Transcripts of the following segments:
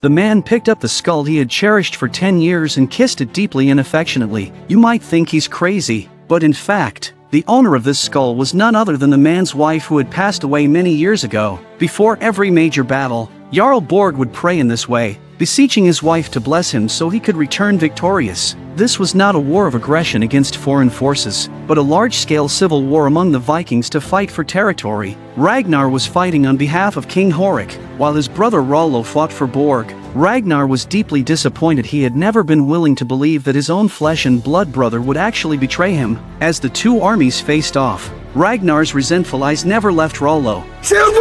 The man picked up the skull he had cherished for 10 years and kissed it deeply and affectionately. You might think he's crazy, but in fact, the owner of this skull was none other than the man's wife who had passed away many years ago. Before every major battle, Jarl Borg would pray in this way, beseeching his wife to bless him so he could return victorious. This was not a war of aggression against foreign forces, but a large-scale civil war among the Vikings to fight for territory. Ragnar was fighting on behalf of King Horik, while his brother Rollo fought for Borg. Ragnar was deeply disappointed. He had never been willing to believe that his own flesh and blood brother would actually betray him. As the two armies faced off, Ragnar's resentful eyes never left Rollo. Shield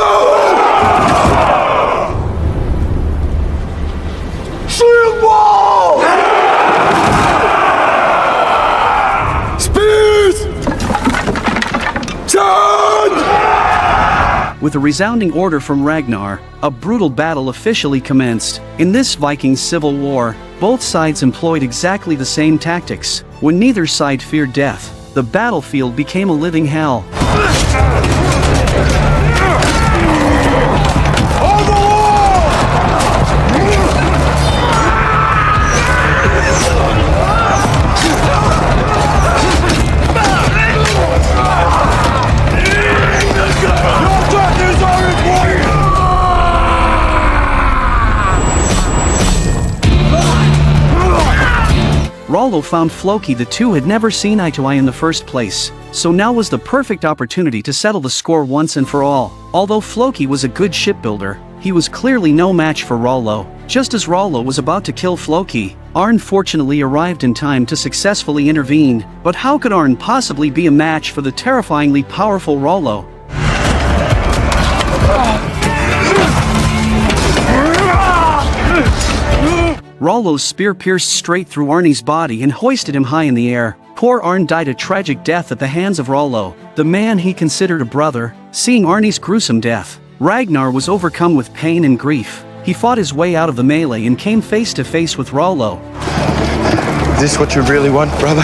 wall! Spears! Charge! With a resounding order from Ragnar, a brutal battle officially commenced. In this Viking civil war, both sides employed exactly the same tactics. When neither side feared death, the battlefield became a living hell. Rollo found Floki. The two had never seen eye to eye in the first place, so now was the perfect opportunity to settle the score once and for all. Although Floki was a good shipbuilder, he was clearly no match for Rollo. Just as Rollo was about to kill Floki, Arn fortunately arrived in time to successfully intervene. But how could Arn possibly be a match for the terrifyingly powerful Rollo? Rollo's spear pierced straight through Arni's body and hoisted him high in the air. Poor Arn died a tragic death at the hands of Rollo, the man he considered a brother. Seeing Arni's gruesome death, Ragnar was overcome with pain and grief. He fought his way out of the melee and came face to face with Rollo. Is this what you really want, brother?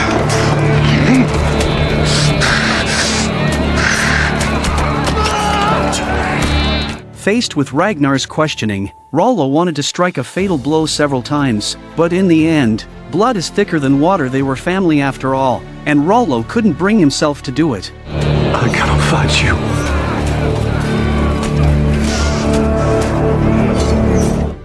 Faced with Ragnar's questioning, Rollo wanted to strike a fatal blow several times, but in the end, blood is thicker than water. They were family after all, and Rollo couldn't bring himself to do it. I cannot fight you.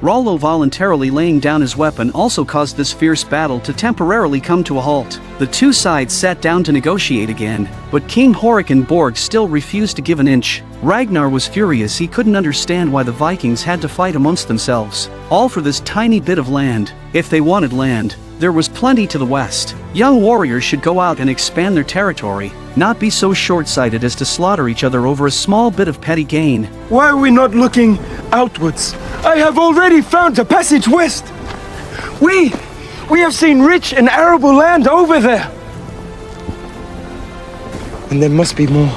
Rollo voluntarily laying down his weapon also caused this fierce battle to temporarily come to a halt. The two sides sat down to negotiate again, but King Horik and Borg still refused to give an inch. Ragnar was furious. He couldn't understand why the Vikings had to fight amongst themselves, all for this tiny bit of land. If they wanted land, there was plenty to the west. Young warriors should go out and expand their territory, not be so short-sighted as to slaughter each other over a small bit of petty gain. Why are we not looking outwards? I have already found a passage west. We have seen rich and arable land over there. And there must be more.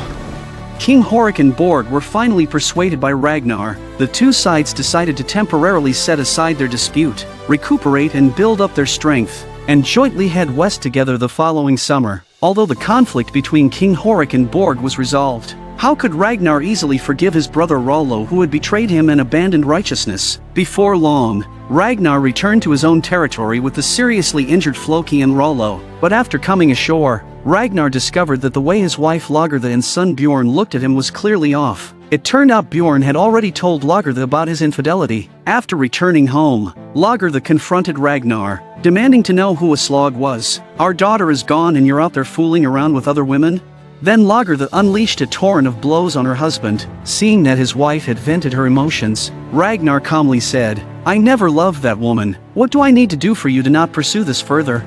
King Horik and Borg were finally persuaded by Ragnar. The two sides decided to temporarily set aside their dispute, recuperate and build up their strength, and jointly head west together the following summer. Although the conflict between King Horik and Borg was resolved, how could Ragnar easily forgive his brother Rollo, who had betrayed him and abandoned righteousness? Before long, Ragnar returned to his own territory with the seriously injured Floki and Rollo. But after coming ashore, Ragnar discovered that the way his wife Lagertha and son Bjorn looked at him was clearly off. It turned out Bjorn had already told Lagertha about his infidelity. After returning home, Lagertha confronted Ragnar, demanding to know who Aslog was. "Our daughter is gone and you're out there fooling around with other women?" Then Lagertha unleashed a torrent of blows on her husband. Seeing that his wife had vented her emotions, Ragnar calmly said, "I never loved that woman. What do I need to do for you to not pursue this further?"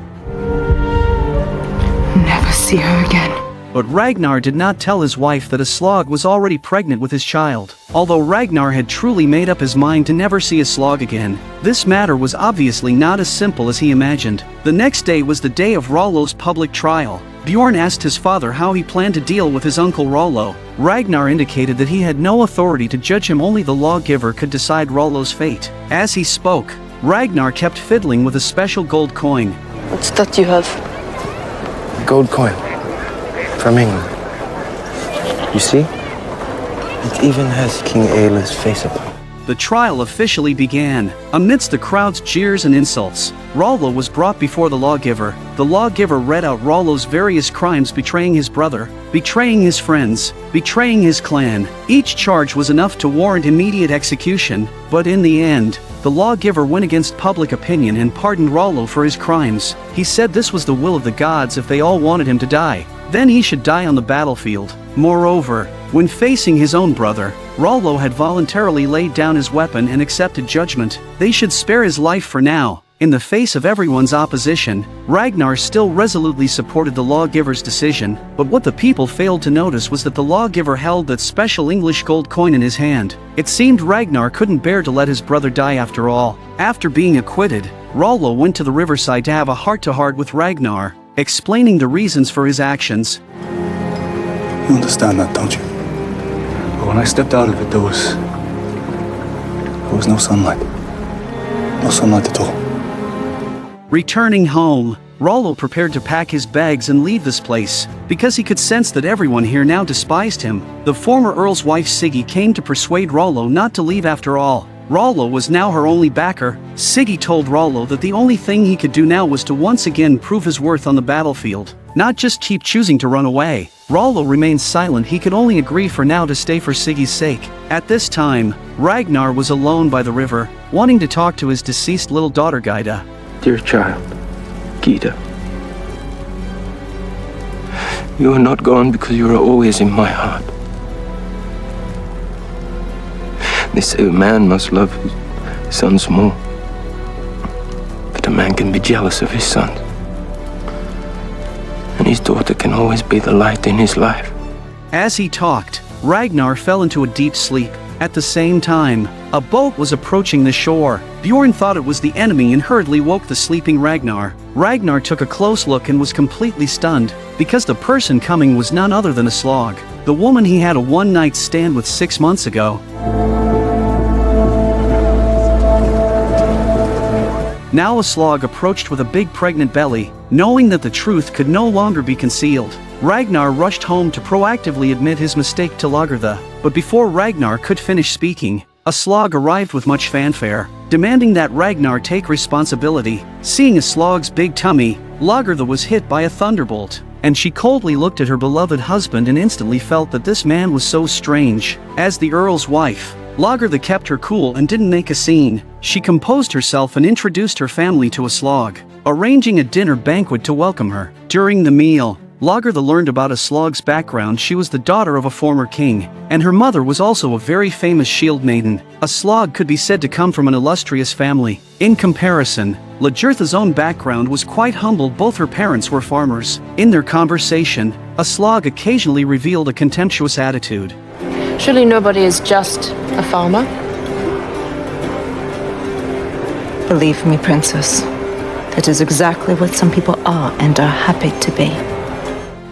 Never see her again. But Ragnar did not tell his wife that Aslog was already pregnant with his child. Although Ragnar had truly made up his mind to never see Aslog again, this matter was obviously not as simple as he imagined. The next day was the day of Rollo's public trial. Bjorn asked his father how he planned to deal with his uncle Rollo. Ragnar indicated that he had no authority to judge him, only the lawgiver could decide Rollo's fate. As he spoke, Ragnar kept fiddling with a special gold coin. What's that you have? A gold coin. From England. You see? It even has King Ael's face upon it. the trial officially began. Amidst the crowd's jeers and insults, Rollo was brought before the lawgiver. The lawgiver read out Rollo's various crimes: betraying his brother, betraying his friends, betraying his clan. Each charge was enough to warrant immediate execution, but in the end, the lawgiver went against public opinion and pardoned Rollo for his crimes. He said this was the will of the gods. If they all wanted him to die, then he should die on the battlefield. Moreover, when facing his own brother, Rollo had voluntarily laid down his weapon and accepted judgment. They should spare his life for now. In the face of everyone's opposition, Ragnar still resolutely supported the lawgiver's decision, but what the people failed to notice was that the lawgiver held that special English gold coin in his hand. It seemed Ragnar couldn't bear to let his brother die after all. After being acquitted, Rollo went to the riverside to have a heart-to-heart with Ragnar, explaining the reasons for his actions. You understand that, don't you? But when I stepped out of it, there was no sunlight. No sunlight at all. Returning home, Rollo prepared to pack his bags and leave this place, because he could sense that everyone here now despised him. The former Earl's wife Siggy came to persuade Rollo not to leave after all. Rollo was now her only backer. Siggy told Rollo that the only thing he could do now was to once again prove his worth on the battlefield, not just keep choosing to run away. Rollo remained silent. He could only agree for now to stay for Siggy's sake. At this time, Ragnar was alone by the river, wanting to talk to his deceased little daughter Gyda. Dear child, Gyda, you are not gone because you are always in my heart. They say a man must love his sons more, but a man can be jealous of his sons. And his daughter can always be the light in his life. As he talked, Ragnar fell into a deep sleep. At the same time, a boat was approaching the shore. Bjorn thought it was the enemy and hurriedly woke the sleeping Ragnar. Ragnar took a close look and was completely stunned, because the person coming was none other than a slog, the woman he had a one-night stand with 6 months ago. Now a slog approached with a big pregnant belly. Knowing that the truth could no longer be concealed, Ragnar rushed home to proactively admit his mistake to Lagertha. But before Ragnar could finish speaking, a slog arrived with much fanfare, demanding that Ragnar take responsibility. Seeing a slog's big tummy, Lagertha was hit by a thunderbolt, and she coldly looked at her beloved husband and instantly felt that this man was so strange. As the Earl's wife, Lagertha kept her cool and didn't make a scene. She composed herself and introduced her family to a slog, arranging a dinner banquet to welcome her. During the meal, Lagertha learned about a slog's background. She was the daughter of a former king, and her mother was also a very famous shield maiden. A slog could be said to come from an illustrious family. In comparison, Lagertha's own background was quite humble. Both her parents were farmers. In their conversation, a slog occasionally revealed a contemptuous attitude. Surely nobody is just a farmer? Believe me, Princess, that is exactly what some people are and are happy to be.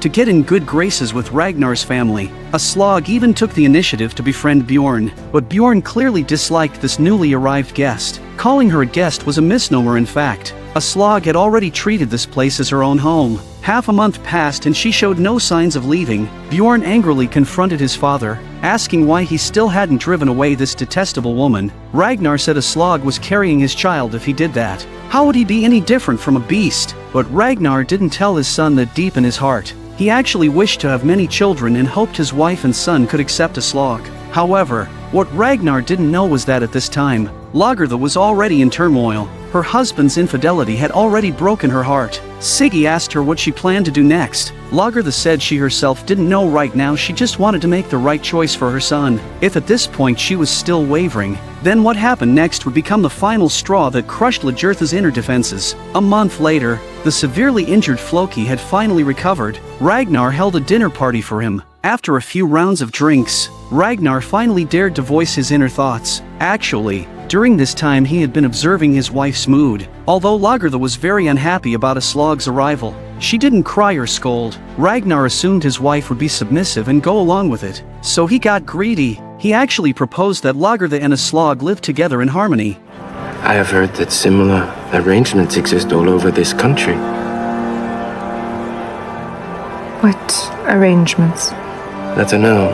To get in good graces with Ragnar's family, a slog even took the initiative to befriend Bjorn, but Bjorn clearly disliked this newly arrived guest. Calling her a guest was a misnomer. In fact, a slog had already treated this place as her own home. Half a month passed and she showed no signs of leaving. Bjorn angrily confronted his father, asking why he still hadn't driven away this detestable woman. Ragnar said a slog was carrying his child if he did that. How would he be any different from a beast? But Ragnar didn't tell his son that deep in his heart. He actually wished to have many children and hoped his wife and son could accept a slog. However, what Ragnar didn't know was that at this time, Lagertha was already in turmoil. Her husband's infidelity had already broken her heart. Siggy asked her what she planned to do next. Lagertha said she herself didn't know right now. She just wanted to make the right choice for her son. If at this point she was still wavering, then what happened next would become the final straw that crushed Lagertha's inner defenses. A month later, the severely injured Floki had finally recovered. Ragnar held a dinner party for him. After a few rounds of drinks, Ragnar finally dared to voice his inner thoughts. Actually, during this time he had been observing his wife's mood. Although Lagertha was very unhappy about a slog's arrival, she didn't cry or scold. Ragnar assumed his wife would be submissive and go along with it. So he got greedy. He actually proposed that Lagertha and a slog live together in harmony. I have heard that similar arrangements exist all over this country. What arrangements? That an earl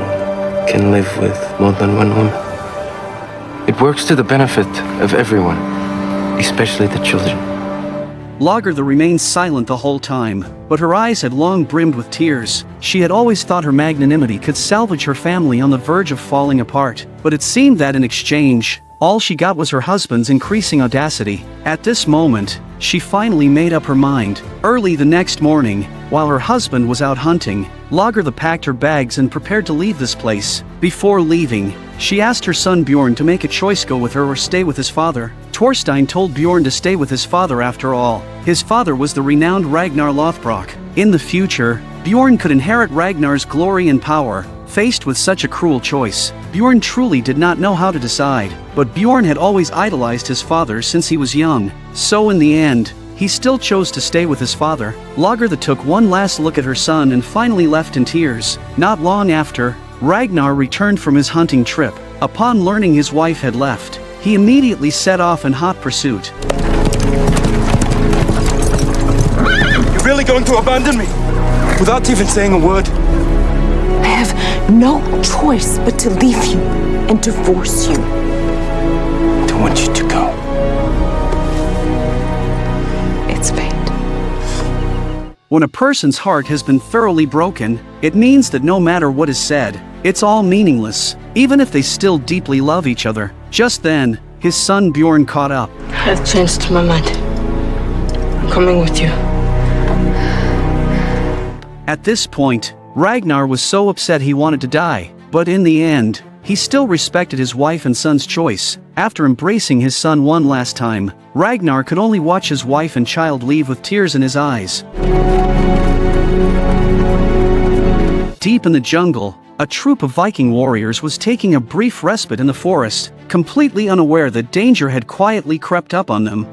can live with more than one woman. It works to the benefit of everyone, especially the children. Lagertha remained silent the whole time, but her eyes had long brimmed with tears. She had always thought her magnanimity could salvage her family on the verge of falling apart, but it seemed that in exchange, all she got was her husband's increasing audacity. At this moment, she finally made up her mind. Early the next morning, while her husband was out hunting, Lagertha packed her bags and prepared to leave this place. Before leaving, she asked her son Bjorn to make a choice: go with her or stay with his father. Thorstein told Bjorn to stay with his father. After all, his father was the renowned Ragnar Lothbrok. In the future, Bjorn could inherit Ragnar's glory and power. Faced with such a cruel choice, Bjorn truly did not know how to decide, but Bjorn had always idolized his father since he was young. So in the end, he still chose to stay with his father. Lagertha took one last look at her son and finally left in tears. Not long after, Ragnar returned from his hunting trip. Upon learning his wife had left, he immediately set off in hot pursuit. You're really going to abandon me? Without even saying a word? I have no choice but to leave you and divorce you. I don't want you to go. It's fate. When a person's heart has been thoroughly broken, it means that no matter what is said, it's all meaningless, even if they still deeply love each other. Just then, his son Bjorn caught up. I've changed my mind. I'm coming with you. At this point, Ragnar was so upset he wanted to die, but in the end, he still respected his wife and son's choice. After embracing his son one last time, Ragnar could only watch his wife and child leave with tears in his eyes. Deep in the jungle, a troop of Viking warriors was taking a brief respite in the forest, completely unaware that danger had quietly crept up on them.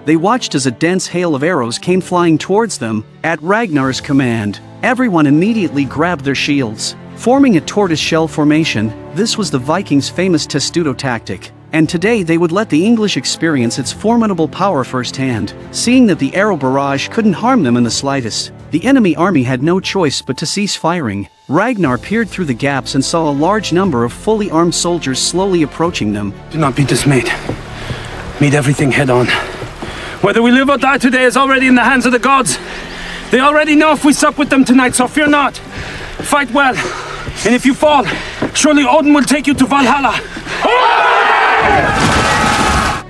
They watched as a dense hail of arrows came flying towards them. At Ragnar's command, everyone immediately grabbed their shields. Forming a tortoise-shell formation, this was the Vikings' famous testudo tactic, and today they would let the English experience its formidable power firsthand. Seeing that the arrow barrage couldn't harm them in the slightest, the enemy army had no choice but to cease firing. Ragnar peered through the gaps and saw a large number of fully armed soldiers slowly approaching them. Do not be dismayed. Meet everything head on. Whether we live or die today is already in the hands of the gods. They already know if we sup with them tonight, so fear not. Fight well, and if you fall, surely Odin will take you to Valhalla.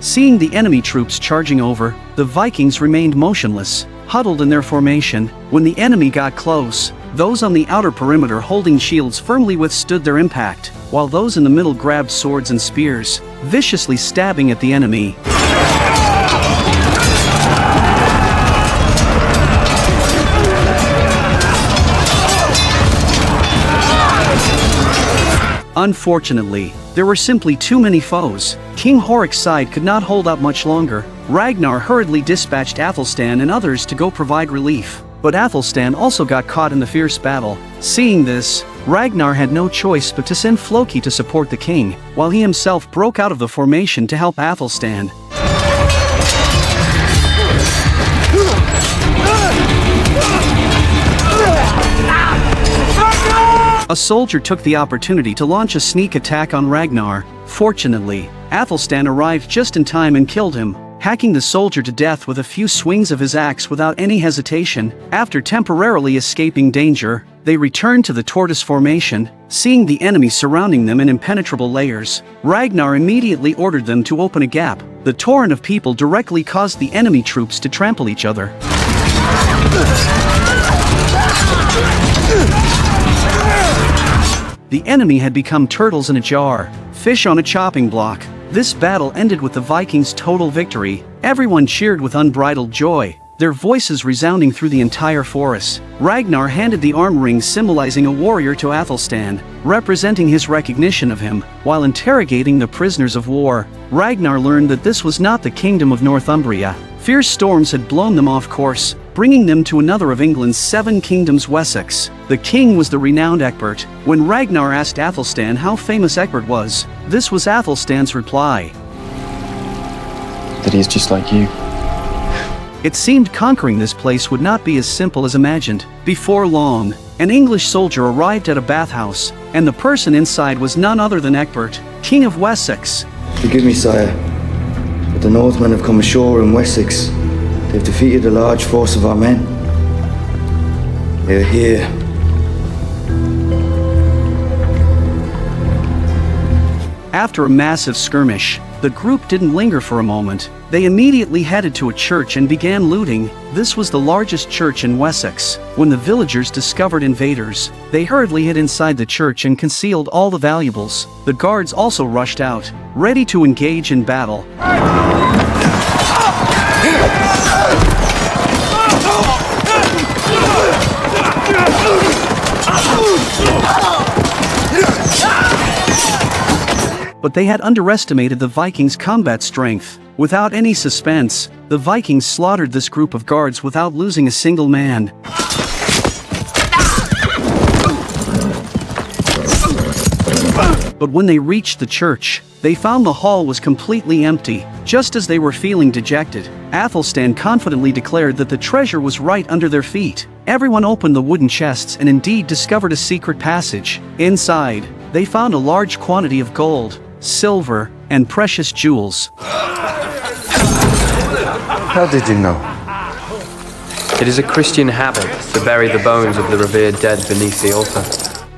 Seeing the enemy troops charging over, the Vikings remained motionless, huddled in their formation. When the enemy got close, those on the outer perimeter holding shields firmly withstood their impact, while those in the middle grabbed swords and spears, viciously stabbing at the enemy. Unfortunately, there were simply too many foes. King Horik's side could not hold up much longer. Ragnar hurriedly dispatched Aethelstan and others to go provide relief, but Aethelstan also got caught in the fierce battle. Seeing this, Ragnar had no choice but to send Floki to support the king, while he himself broke out of the formation to help Aethelstan. A soldier took the opportunity to launch a sneak attack on Ragnar. Fortunately, Aethelstan arrived just in time and killed him, hacking the soldier to death with a few swings of his axe without any hesitation. After temporarily escaping danger, they returned to the tortoise formation. Seeing the enemy surrounding them in impenetrable layers, Ragnar immediately ordered them to open a gap. The torrent of people directly caused the enemy troops to trample each other. The enemy had become turtles in a jar, fish on a chopping block. This battle ended with the Vikings' total victory. Everyone cheered with unbridled joy, their voices resounding through the entire forest. Ragnar handed the arm ring symbolizing a warrior to Aethelstan, representing his recognition of him. While interrogating the prisoners of war, Ragnar learned that this was not the kingdom of Northumbria. Fierce storms had blown them off course, bringing them to another of England's 7 kingdoms, Wessex. The king was the renowned Egbert. When Ragnar asked Aethelstan how famous Egbert was, this was Aethelstan's reply. That he is just like you. It seemed conquering this place would not be as simple as imagined. Before long, an English soldier arrived at a bathhouse, and the person inside was none other than Egbert, King of Wessex. Forgive me, sire, but the Northmen have come ashore in Wessex. They've defeated a large force of our men. They're here. After a massive skirmish, the group didn't linger for a moment. They immediately headed to a church and began looting. This was the largest church in Wessex. When the villagers discovered invaders, they hurriedly hid inside the church and concealed all the valuables. The guards also rushed out, ready to engage in battle. But they had underestimated the Vikings' combat strength. Without any suspense, the Vikings slaughtered this group of guards without losing a single man. But when they reached the church, they found the hall was completely empty. Just as they were feeling dejected, Aethelstan confidently declared that the treasure was right under their feet. Everyone opened the wooden chests and indeed discovered a secret passage. Inside, they found a large quantity of gold, silver, and precious jewels. How did you know? It is a Christian habit to bury the bones of the revered dead beneath the altar.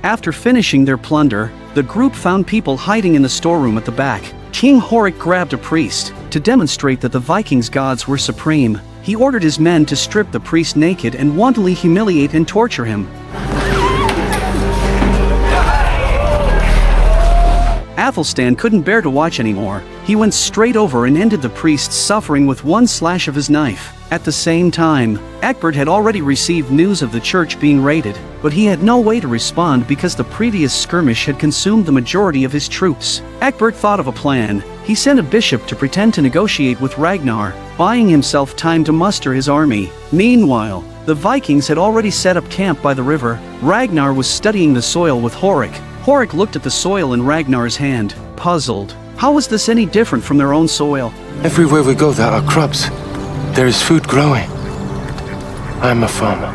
After finishing their plunder, the group found people hiding in the storeroom at the back. King Horik grabbed a priest. To demonstrate that the Vikings' gods were supreme, he ordered his men to strip the priest naked and wantonly humiliate and torture him. Aethelstan couldn't bear to watch anymore. He went straight over and ended the priest's suffering with one slash of his knife. At the same time, Egbert had already received news of the church being raided, but he had no way to respond because the previous skirmish had consumed the majority of his troops. Egbert thought of a plan. He sent a bishop to pretend to negotiate with Ragnar, buying himself time to muster his army. Meanwhile, the Vikings had already set up camp by the river. Ragnar was studying the soil with Horik. Horik looked at the soil in Ragnar's hand, puzzled. How was this any different from their own soil? Everywhere we go, there are crops. There is food growing. I am a farmer.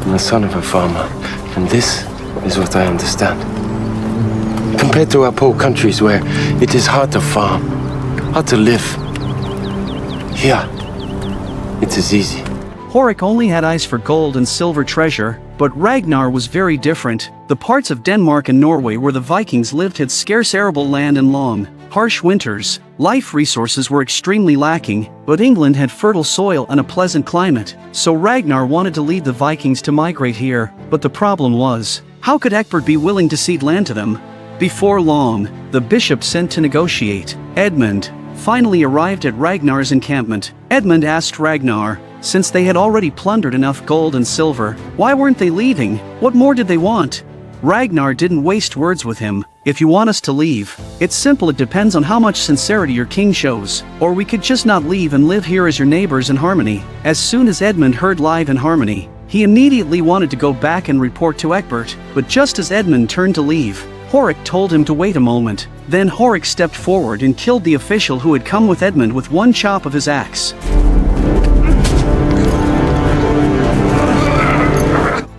I'm the son of a farmer, and this is what I understand. Compared to our poor countries where it is hard to farm, hard to live, here, it is easy. Horik only had eyes for gold and silver treasure, but Ragnar was very different. The parts of Denmark and Norway where the Vikings lived had scarce arable land and long, harsh winters. Life resources were extremely lacking, but England had fertile soil and a pleasant climate. So Ragnar wanted to lead the Vikings to migrate here, but the problem was, how could Egbert be willing to cede land to them? Before long, the bishop sent to negotiate, Edmund, finally arrived at Ragnar's encampment. Edmund asked Ragnar, since they had already plundered enough gold and silver, why weren't they leaving? What more did they want? Ragnar didn't waste words with him. If you want us to leave, it's simple, it depends on how much sincerity your king shows. Or we could just not leave and live here as your neighbors in harmony. As soon as Edmund heard live in harmony, he immediately wanted to go back and report to Egbert, but just as Edmund turned to leave, Horik told him to wait a moment. Then Horik stepped forward and killed the official who had come with Edmund with one chop of his axe.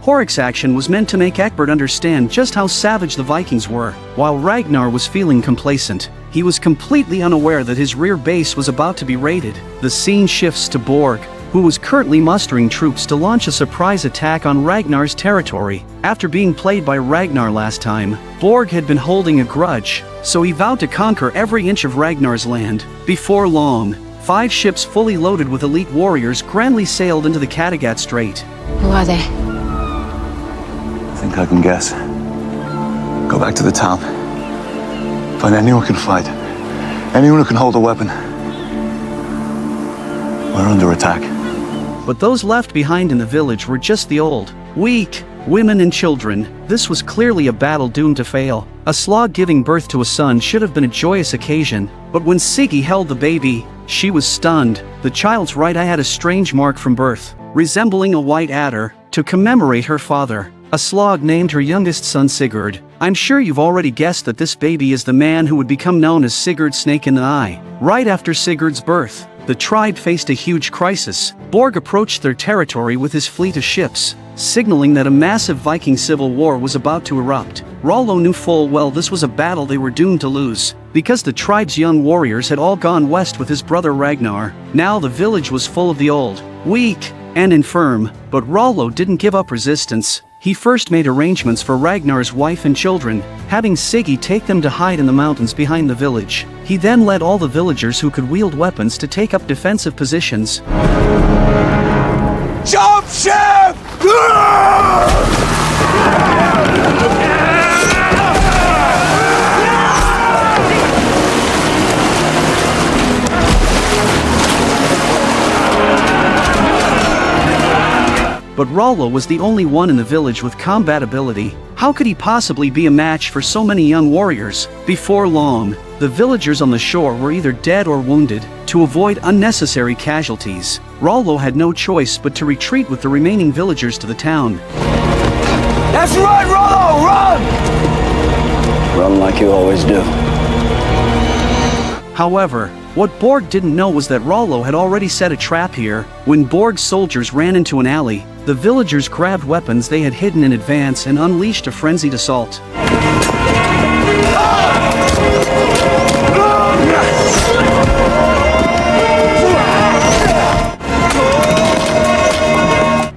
Horik's action was meant to make Egbert understand just how savage the Vikings were. While Ragnar was feeling complacent, he was completely unaware that his rear base was about to be raided. The scene shifts to Borg, who was currently mustering troops to launch a surprise attack on Ragnar's territory. After being played by Ragnar last time, Borg had been holding a grudge, so he vowed to conquer every inch of Ragnar's land. Before long, 5 ships fully loaded with elite warriors grandly sailed into the Kattegat Strait. Who are they? I think I can guess. Go back to the town. Find anyone who can fight. Anyone who can hold a weapon. We're under attack. But those left behind in the village were just the old, weak, women and children. This was clearly a battle doomed to fail. A slog giving birth to a son should have been a joyous occasion, but when Siggy held the baby, she was stunned. The child's right eye had a strange mark from birth, resembling a white adder, to commemorate her father. A slog named her youngest son Sigurd. I'm sure you've already guessed that this baby is the man who would become known as Sigurd Snake in the Eye. Right after Sigurd's birth, the tribe faced a huge crisis. Borg approached their territory with his fleet of ships, signaling that a massive Viking civil war was about to erupt. Rollo knew full well this was a battle they were doomed to lose, because the tribe's young warriors had all gone west with his brother Ragnar. Now the village was full of the old, weak, and infirm, but Rollo didn't give up resistance. He first made arrangements for Ragnar's wife and children, having Siggy take them to hide in the mountains behind the village. He then led all the villagers who could wield weapons to take up defensive positions. Jump ship! But Rollo was the only one in the village with combat ability. How could he possibly be a match for so many young warriors? Before long, the villagers on the shore were either dead or wounded. To avoid unnecessary casualties, Rollo had no choice but to retreat with the remaining villagers to the town. That's right, Rollo! Run! Run like you always do. However, what Borg didn't know was that Rollo had already set a trap here. When Borg's soldiers ran into an alley, the villagers grabbed weapons they had hidden in advance and unleashed a frenzied assault.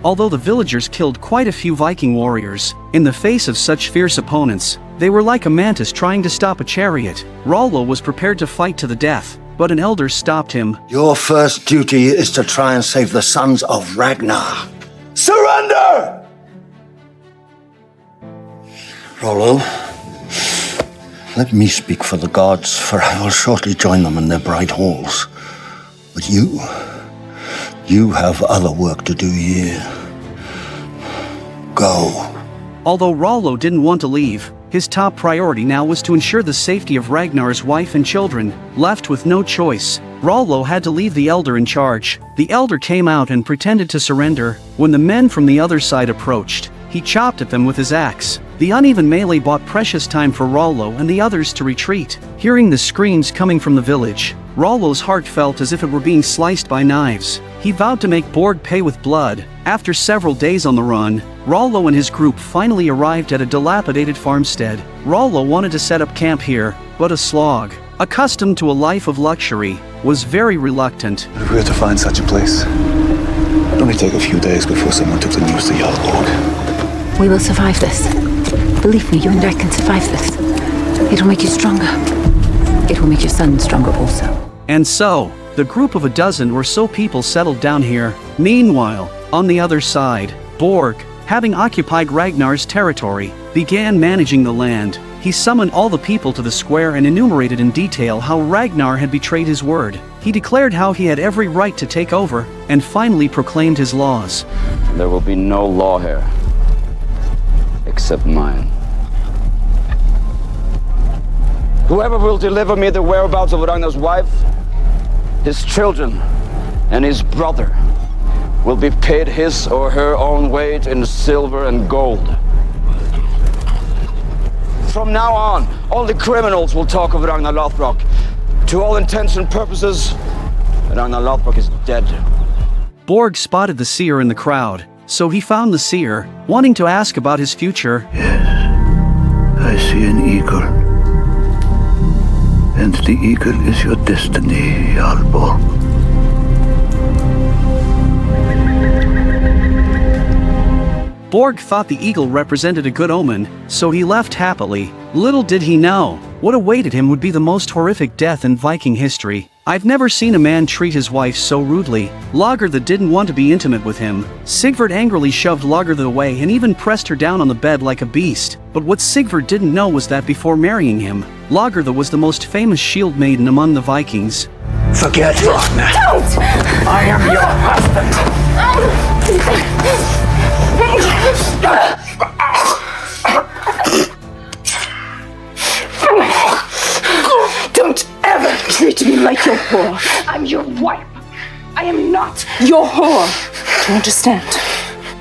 Although the villagers killed quite a few Viking warriors, in the face of such fierce opponents, they were like a mantis trying to stop a chariot. Rollo was prepared to fight to the death, but an elder stopped him. Your first duty is to try and save the sons of Ragnar. Surrender! Rollo, let me speak for the gods, for I will shortly join them in their bright halls. But you have other work to do here. Go. Although Rollo didn't want to leave, his top priority now was to ensure the safety of Ragnar's wife and children. Left with no choice, Rollo had to leave the elder in charge. The elder came out and pretended to surrender. When the men from the other side approached, he chopped at them with his axe. The uneven melee bought precious time for Rollo and the others to retreat. Hearing the screams coming from the village, Rollo's heart felt as if it were being sliced by knives. He vowed to make Borg pay with blood. After several days on the run, Rollo and his group finally arrived at a dilapidated farmstead. Rollo wanted to set up camp here, but a slog, accustomed to a life of luxury, was very reluctant. If we were to find such a place, it'd only take a few days before someone took the news to Borg. We will survive this. Believe me, you and I can survive this. It'll make you stronger. It will make your son stronger also. And so, the group of a dozen or so people settled down here. Meanwhile, on the other side, Borg, having occupied Ragnar's territory, began managing the land. He summoned all the people to the square and enumerated in detail how Ragnar had betrayed his word. He declared how he had every right to take over, and finally proclaimed his laws. There will be no law here, except mine. Whoever will deliver me the whereabouts of Ragnar's wife, his children, and his brother will be paid his or her own weight in silver and gold. From now on, only criminals will talk of Ragnar Lothbrok. To all intents and purposes, Ragnar Lothbrok is dead. Borg spotted the seer in the crowd, so he found the seer, wanting to ask about his future. Yes, I see an eagle. And the eagle is your destiny, Jarl Borg. Borg thought the eagle represented a good omen, so he left happily. Little did he know, what awaited him would be the most horrific death in Viking history. I've never seen a man treat his wife so rudely. Lagertha didn't want to be intimate with him. Sigvard angrily shoved Lagertha away and even pressed her down on the bed like a beast. But what Sigvard didn't know was that before marrying him, Lagertha was the most famous shield maiden among the Vikings. Forget Ragnar. Don't! I am your husband. Don't ever treat me like your whore. I'm your wife. I am not your whore. Do you understand?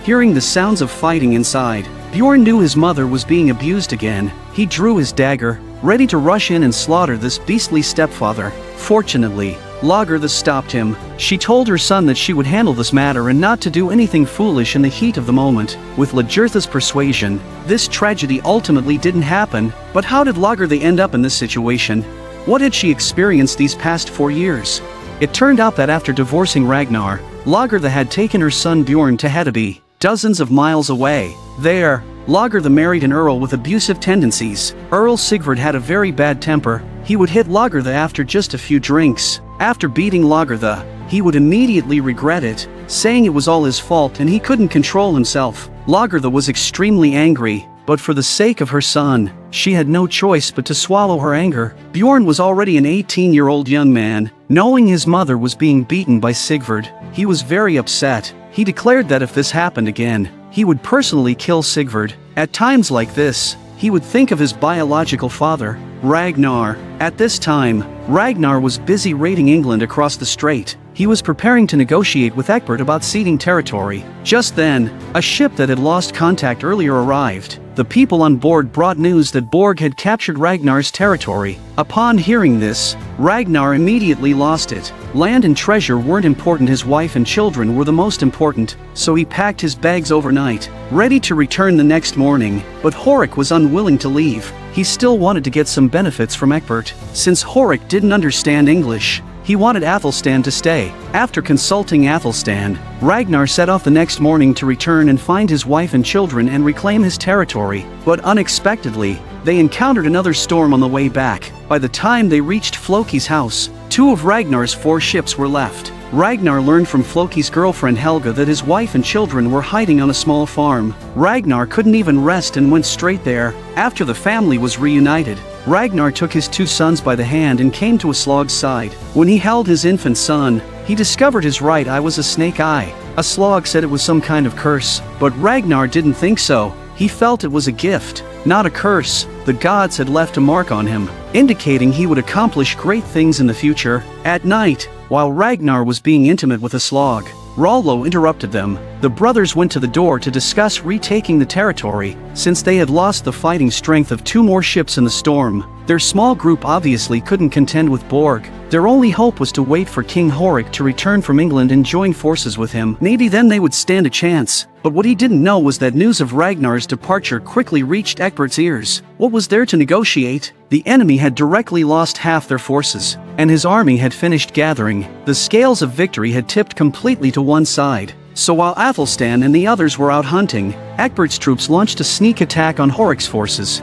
Hearing the sounds of fighting inside, Bjorn knew his mother was being abused again. He drew his dagger, ready to rush in and slaughter this beastly stepfather. Fortunately, Lagertha stopped him. She told her son that she would handle this matter and not to do anything foolish in the heat of the moment. With Lagertha's persuasion, this tragedy ultimately didn't happen, but how did Lagertha end up in this situation? What had she experienced these past 4 years? It turned out that after divorcing Ragnar, Lagertha had taken her son Bjorn to Hedeby, dozens of miles away. There, Lagertha married an earl with abusive tendencies. Earl Sigurd had a very bad temper. He would hit Lagertha after just a few drinks. After beating Lagertha, he would immediately regret it, saying it was all his fault and he couldn't control himself. Lagertha was extremely angry, but for the sake of her son, she had no choice but to swallow her anger. Bjorn was already an 18-year-old young man. Knowing his mother was being beaten by Sigurd, he was very upset. He declared that if this happened again, he would personally kill Sigurd. At times like this, he would think of his biological father, Ragnar. At this time, Ragnar was busy raiding England across the strait. He was preparing to negotiate with Egbert about ceding territory. Just then, a ship that had lost contact earlier arrived. The people on board brought news that Borg had captured Ragnar's territory. Upon hearing this, Ragnar immediately lost it. Land and treasure weren't important, his wife and children were the most important, so he packed his bags overnight, ready to return the next morning. But Horik was unwilling to leave. He still wanted to get some benefits from Egbert. Since Horik didn't understand English, he wanted Aethelstan to stay. After consulting Aethelstan, Ragnar set off the next morning to return and find his wife and children and reclaim his territory. But unexpectedly, they encountered another storm on the way back. By the time they reached Floki's house, 2 of Ragnar's 4 ships were left. Ragnar learned from Floki's girlfriend Helga that his wife and children were hiding on a small farm. Ragnar couldn't even rest and went straight there. After the family was reunited, Ragnar took his 2 sons by the hand and came to Aslog's side. When he held his infant son, he discovered his right eye was a snake eye. Aslog said it was some kind of curse, but Ragnar didn't think so. He felt it was a gift, not a curse. The gods had left a mark on him, indicating he would accomplish great things in the future. At night, while Ragnar was being intimate with Aslog, Rollo interrupted them. The brothers went to the door to discuss retaking the territory, since they had lost the fighting strength of 2 more ships in the storm. Their small group obviously couldn't contend with Borg. Their only hope was to wait for King Horik to return from England and join forces with him. Maybe then they would stand a chance. But what he didn't know was that news of Ragnar's departure quickly reached Egbert's ears. What was there to negotiate? The enemy had directly lost half their forces, and his army had finished gathering. The scales of victory had tipped completely to one side. So while Aethelstan and the others were out hunting, Egbert's troops launched a sneak attack on Horik's forces.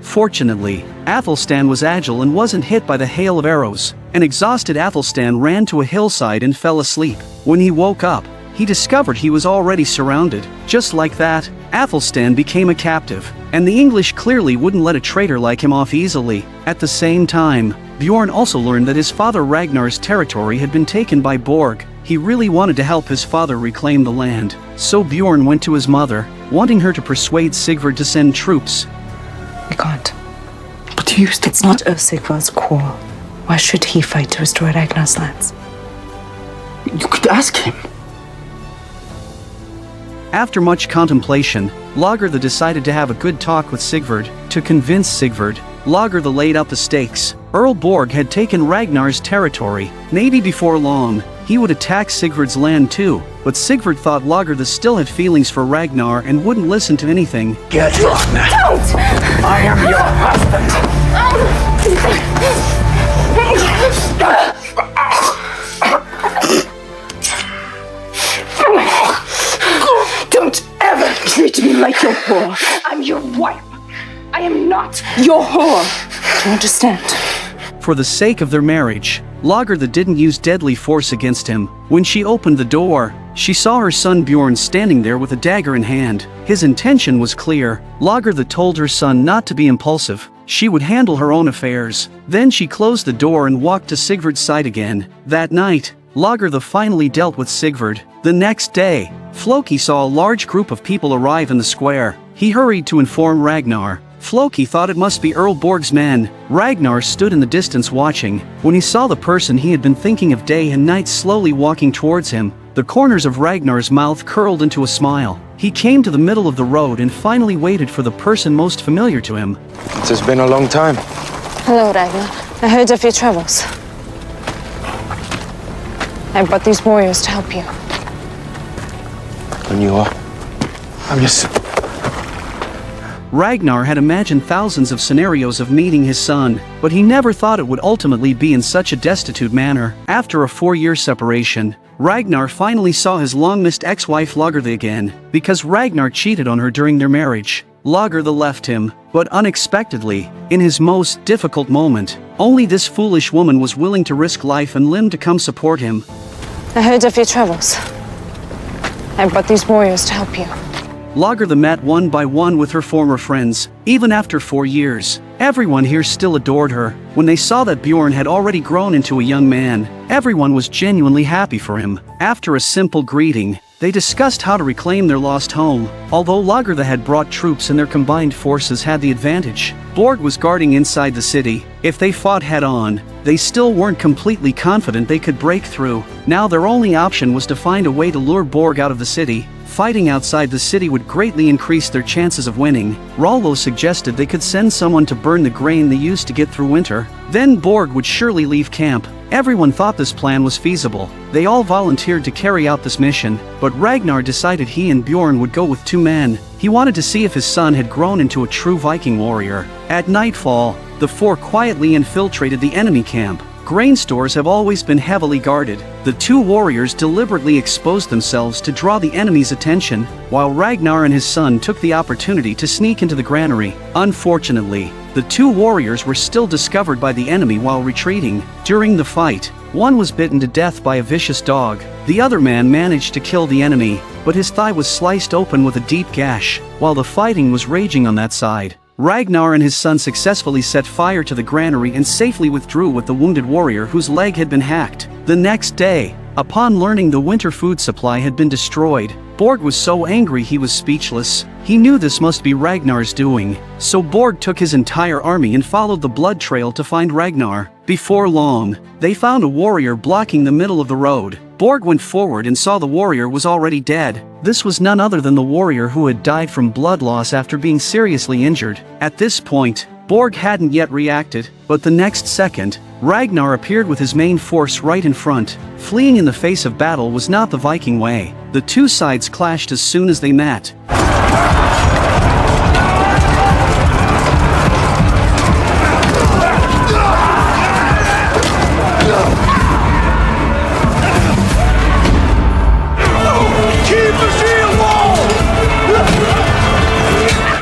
Fortunately, Aethelstan was agile and wasn't hit by the hail of arrows. An exhausted Aethelstan ran to a hillside and fell asleep. When he woke up, he discovered he was already surrounded. Just like that, Aethelstan became a captive, and the English clearly wouldn't let a traitor like him off easily. At the same time, Bjorn also learned that his father Ragnar's territory had been taken by Borg. He really wanted to help his father reclaim the land. So Bjorn went to his mother, wanting her to persuade Sigurd to send troops. We can't. But it's not Sigvard's quarrel. Why should he fight to restore Ragnar's lands? You could ask him. After much contemplation, Lagertha decided to have a good talk with Sigurd. To convince Sigurd, Lagertha laid out the stakes. Earl Borg had taken Ragnar's territory. Maybe before long, he would attack Sigurd's land too. But Sigurd thought Lagertha still had feelings for Ragnar and wouldn't listen to anything. Get on! Don't! I am your husband! Don't ever treat me like your whore. I'm your wife. I am not your whore. Do you understand? For the sake of their marriage, Lagertha didn't use deadly force against him. When she opened the door, she saw her son Bjorn standing there with a dagger in hand. His intention was clear. Lagertha told her son not to be impulsive. She would handle her own affairs. Then she closed the door and walked to Sigurd's side again. That night, Lagertha finally dealt with Sigurd. The next day, Floki saw a large group of people arrive in the square. He hurried to inform Ragnar. Floki thought it must be Earl Borg's men. Ragnar stood in the distance watching. When he saw the person he had been thinking of day and night slowly walking towards him, the corners of Ragnar's mouth curled into a smile. He came to the middle of the road and finally waited for the person most familiar to him. It has been a long time. Hello, Ragnar. I heard of your troubles. I brought these warriors to help you. And you are? I'm your son. Ragnar had imagined thousands of scenarios of meeting his son, but he never thought it would ultimately be in such a destitute manner. After a 4-year separation, Ragnar finally saw his long-missed ex-wife Lagertha again, because Ragnar cheated on her during their marriage. Lagertha left him, but unexpectedly, in his most difficult moment. Only this foolish woman was willing to risk life and limb to come support him. I heard of your troubles. I brought these warriors to help you. Lagertha met one by one with her former friends. Even after 4 years, everyone here still adored her. When they saw that Bjorn had already grown into a young man, everyone was genuinely happy for him. After a simple greeting, they discussed how to reclaim their lost home. Although Lagertha had brought troops and their combined forces had the advantage, Borg was guarding inside the city. If they fought head-on, they still weren't completely confident they could break through. Now their only option was to find a way to lure Borg out of the city. Fighting outside the city would greatly increase their chances of winning. Rollo suggested they could send someone to burn the grain they used to get through winter. Then Borg would surely leave camp. Everyone thought this plan was feasible. They all volunteered to carry out this mission, but Ragnar decided he and Bjorn would go with 2 men. He wanted to see if his son had grown into a true Viking warrior. At nightfall, the 4 quietly infiltrated the enemy camp. Grain stores have always been heavily guarded. The 2 warriors deliberately exposed themselves to draw the enemy's attention, while Ragnar and his son took the opportunity to sneak into the granary. Unfortunately, the 2 warriors were still discovered by the enemy while retreating. During the fight, one was bitten to death by a vicious dog. The other man managed to kill the enemy, but his thigh was sliced open with a deep gash. While the fighting was raging on that side, Ragnar and his son successfully set fire to the granary and safely withdrew with the wounded warrior whose leg had been hacked. The next day, upon learning the winter food supply had been destroyed, Borg was so angry he was speechless. He knew this must be Ragnar's doing, so Borg took his entire army and followed the blood trail to find Ragnar. Before long, they found a warrior blocking the middle of the road. Borg went forward and saw the warrior was already dead. This was none other than the warrior who had died from blood loss after being seriously injured. At this point, Borg hadn't yet reacted, but the next second, Ragnar appeared with his main force right in front. Fleeing in the face of battle was not the Viking way. The 2 sides clashed as soon as they met.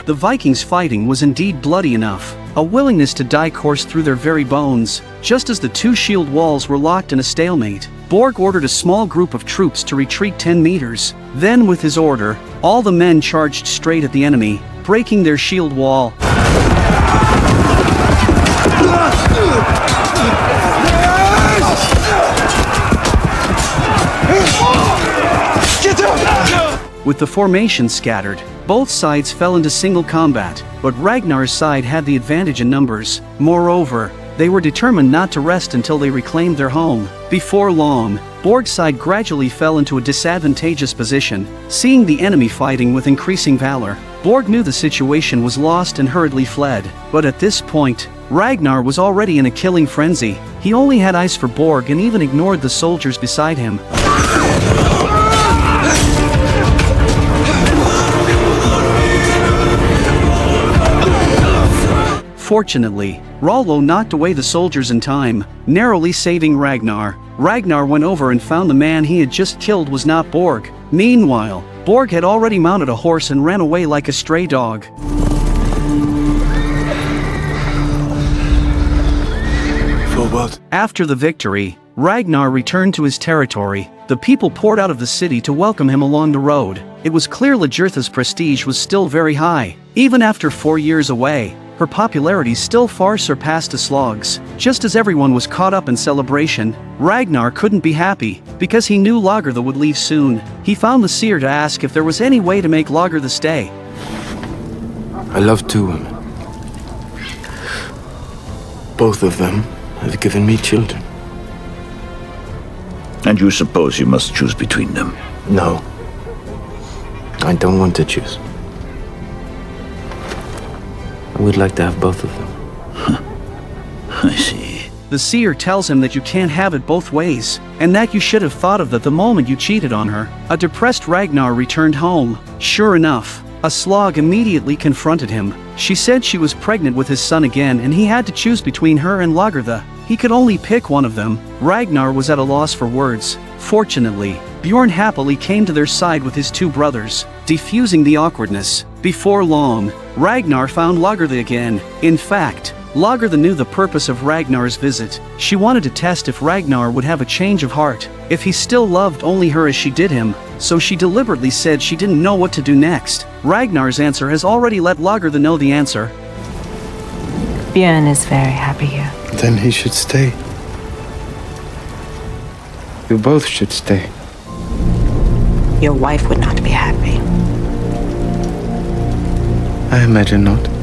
The Vikings' fighting was indeed bloody enough. A willingness to die coursed through their very bones. Just as the 2 shield walls were locked in a stalemate, Borg ordered a small group of troops to retreat 10 meters. Then, with his order, all the men charged straight at the enemy, breaking their shield wall. With the formation scattered, both sides fell into single combat, but Ragnar's side had the advantage in numbers. Moreover, they were determined not to rest until they reclaimed their home. Before long, Borg's side gradually fell into a disadvantageous position. Seeing the enemy fighting with increasing valor, Borg knew the situation was lost and hurriedly fled. But at this point, Ragnar was already in a killing frenzy. He only had eyes for Borg and even ignored the soldiers beside him. Fortunately, Rollo knocked away the soldiers in time, narrowly saving Ragnar. Ragnar went over and found the man he had just killed was not Borg. Meanwhile, Borg had already mounted a horse and ran away like a stray dog. Forward. After the victory, Ragnar returned to his territory. The people poured out of the city to welcome him along the road. It was clear Lagertha's prestige was still very high. Even after 4 years away, her popularity still far surpassed Aslog's. Just as everyone was caught up in celebration, Ragnar couldn't be happy, because he knew Lagertha would leave soon. He found the seer to ask if there was any way to make Lagertha stay. I love 2 women. Both of them have given me children. And you suppose you must choose between them? No. I don't want to choose. I would like to have both of them. I see. The seer tells him that you can't have it both ways, and that you should have thought of that the moment you cheated on her. A depressed Ragnar returned home. Sure enough, a slog immediately confronted him. She said she was pregnant with his son again and he had to choose between her and Lagertha. He could only pick one of them. Ragnar was at a loss for words. Fortunately, Bjorn happily came to their side with his two brothers, defusing the awkwardness. Before long, Ragnar found Lagertha again. In fact, Lagertha knew the purpose of Ragnar's visit. She wanted to test if Ragnar would have a change of heart, if he still loved only her as she did him, so she deliberately said she didn't know what to do next. Ragnar's answer has already let Lagertha know the answer. Bjorn is very happy here. Then he should stay. You both should stay. Your wife would not be happy. I imagine not.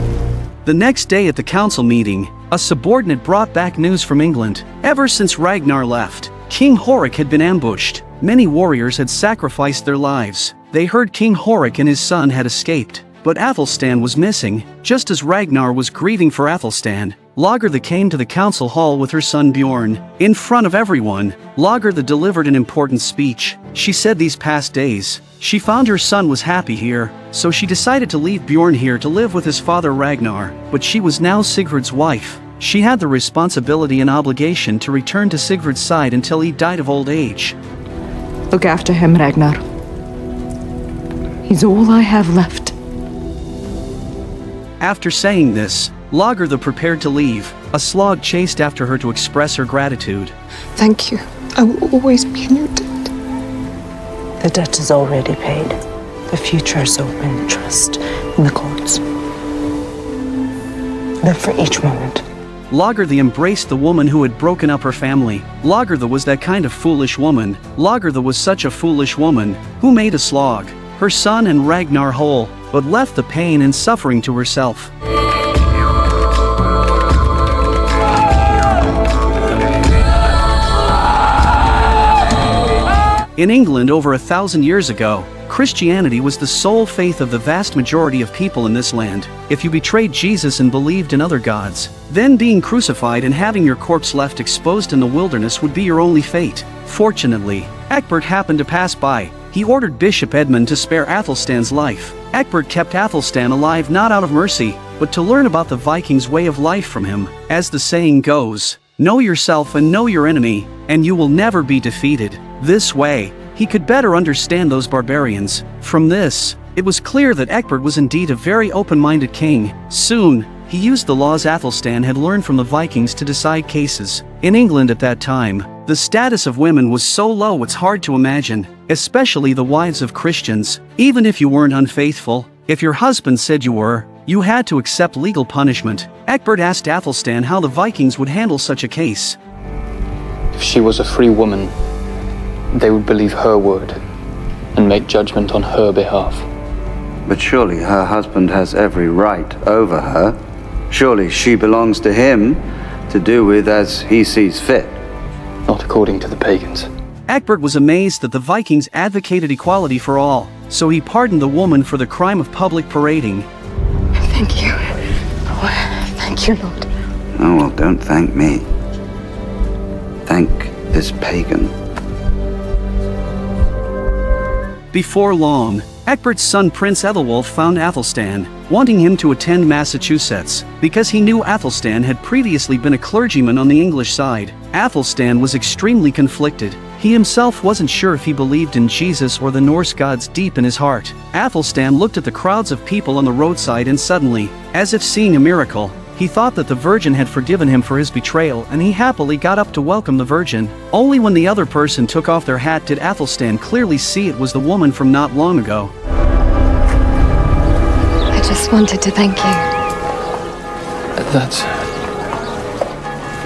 The next day at the council meeting, a subordinate brought back news from England. Ever since Ragnar left, King Horik had been ambushed. Many warriors had sacrificed their lives. They heard King Horik and his son had escaped, but Aethelstan was missing. Just as Ragnar was grieving for Aethelstan, Lagertha came to the council hall with her son Bjorn. In front of everyone, Lagertha delivered an important speech. She said these past days, she found her son was happy here, so she decided to leave Bjorn here to live with his father Ragnar. But she was now Sigurd's wife. She had the responsibility and obligation to return to Sigurd's side until he died of old age. Look after him, Ragnar. He's all I have left. After saying this, Lagertha prepared to leave. A slog chased after her to express her gratitude. Thank you. I will always be in your debt. The debt is already paid. The future is open. Trust in the gods. Live for each moment. Lagertha embraced the woman who had broken up her family. Lagertha was that kind of foolish woman. Lagertha was such a foolish woman, who made a slog, her son and Ragnar whole, but left the pain and suffering to herself. In England over 1,000 years ago, Christianity was the sole faith of the vast majority of people in this land. If you betrayed Jesus and believed in other gods, then being crucified and having your corpse left exposed in the wilderness would be your only fate. Fortunately, Egbert happened to pass by. He ordered Bishop Edmund to spare Aethelstan's life. Egbert kept Aethelstan alive not out of mercy, but to learn about the Vikings' way of life from him. As the saying goes, know yourself and know your enemy, and you will never be defeated. This way, he could better understand those barbarians. From this, it was clear that Egbert was indeed a very open-minded king. Soon, he used the laws Aethelstan had learned from the Vikings to decide cases. In England at that time, the status of women was so low it's hard to imagine, especially the wives of Christians. Even if you weren't unfaithful, if your husband said you were, you had to accept legal punishment. Egbert asked Aethelstan how the Vikings would handle such a case. If she was a free woman, they would believe her word and make judgment on her behalf. But surely her husband has every right over her. Surely she belongs to him to do with as he sees fit. Not according to the pagans. Egbert was amazed that the Vikings advocated equality for all, so he pardoned the woman for the crime of public parading. Thank you. Oh, thank you, Lord. Oh, well, don't thank me. Thank this pagan. Before long, Egbert's son Prince Ethelwulf found Aethelstan, wanting him to attend Massachusetts, because he knew Aethelstan had previously been a clergyman on the English side. Aethelstan was extremely conflicted. He himself wasn't sure if he believed in Jesus or the Norse gods deep in his heart. Aethelstan looked at the crowds of people on the roadside and suddenly, as if seeing a miracle, he thought that the Virgin had forgiven him for his betrayal and he happily got up to welcome the Virgin. Only when the other person took off their hat did Aethelstan clearly see it was the woman from not long ago. I just wanted to thank you. That's...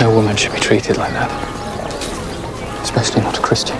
No woman should be treated like that. Especially not a Christian.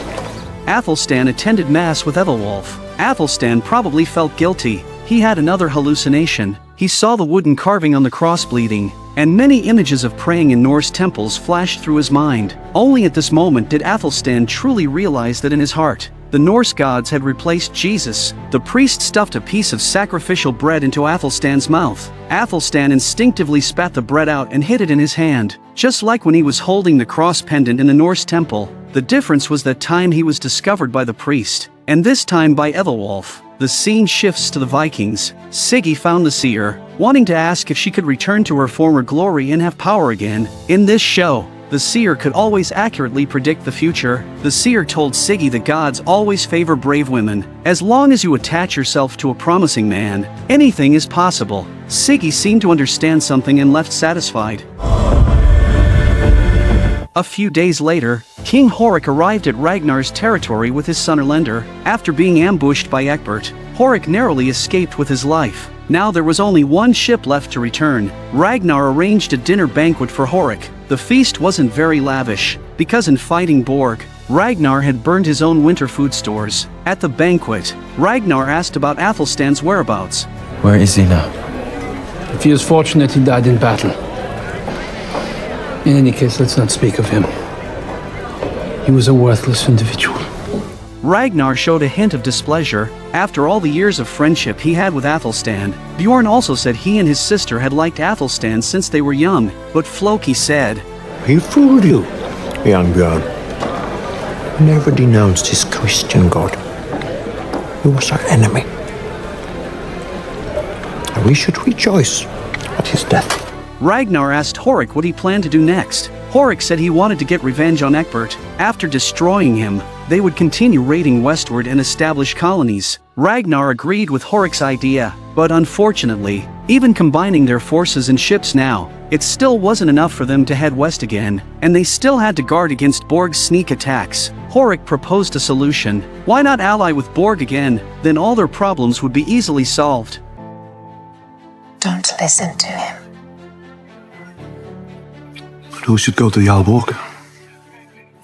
Aethelstan attended Mass with Ethelwulf. Aethelstan probably felt guilty. He had another hallucination. He saw the wooden carving on the cross bleeding, and many images of praying in Norse temples flashed through his mind. Only at this moment did Aethelstan truly realize that in his heart, The Norse gods had replaced Jesus. The priest stuffed a piece of sacrificial bread into Aethelstan's mouth. Aethelstan instinctively spat the bread out and hid it in his hand, just like when he was holding the cross pendant in the Norse temple. The difference was that time he was discovered by the priest, and this time by Ethelwulf. The scene shifts to the Vikings. Siggy found the seer, wanting to ask if she could return to her former glory and have power again. In this show, the seer could always accurately predict the future. The seer told Siggy the gods always favor brave women. As long as you attach yourself to a promising man, anything is possible. Siggy seemed to understand something and left satisfied. A few days later, King Horik arrived at Ragnar's territory with his son Erlender. After being ambushed by Egbert, Horik narrowly escaped with his life. Now there was only one ship left to return. Ragnar arranged a dinner banquet for Horik. The feast wasn't very lavish, because in fighting Borg, Ragnar had burned his own winter food stores. At the banquet, Ragnar asked about Aethelstan's whereabouts. Where is he now? If he is fortunate, he died in battle. In any case, let's not speak of him. He was a worthless individual. Ragnar showed a hint of displeasure. After all the years of friendship he had with Aethelstan, Bjorn also said he and his sister had liked Aethelstan since they were young, but Floki said, He fooled you, young Bjorn. He never denounced his Christian God. He was our enemy. And we should rejoice at his death. Ragnar asked Horik what he planned to do next. Horik said he wanted to get revenge on Egbert. After destroying him, they would continue raiding westward and establish colonies. Ragnar agreed with Horik's idea, but unfortunately, even combining their forces and ships now, it still wasn't enough for them to head west again, and they still had to guard against Borg's sneak attacks. Horik proposed a solution. Why not ally with Borg again? Then all their problems would be easily solved. Don't listen to him. Who should go to Jarl Borg?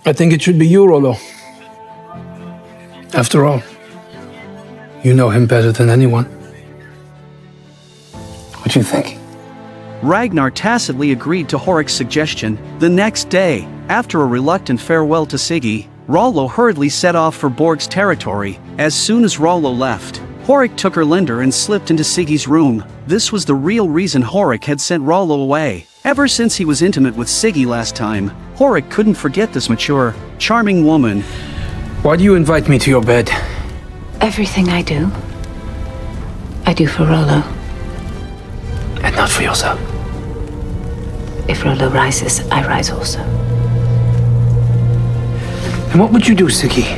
I think it should be you, Rollo. After all, you know him better than anyone. What do you think? Ragnar tacitly agreed to Horik's suggestion. The next day, after a reluctant farewell to Siggy, Rollo hurriedly set off for Borg's territory. As soon as Rollo left, Horik took Erlender and slipped into Siggy's room. This was the real reason Horik had sent Rollo away. Ever since he was intimate with Siggy last time, Horik couldn't forget this mature, charming woman. Why do you invite me to your bed? Everything I do for Rollo. And not for yourself. If Rollo rises, I rise also. And what would you do, Siggy,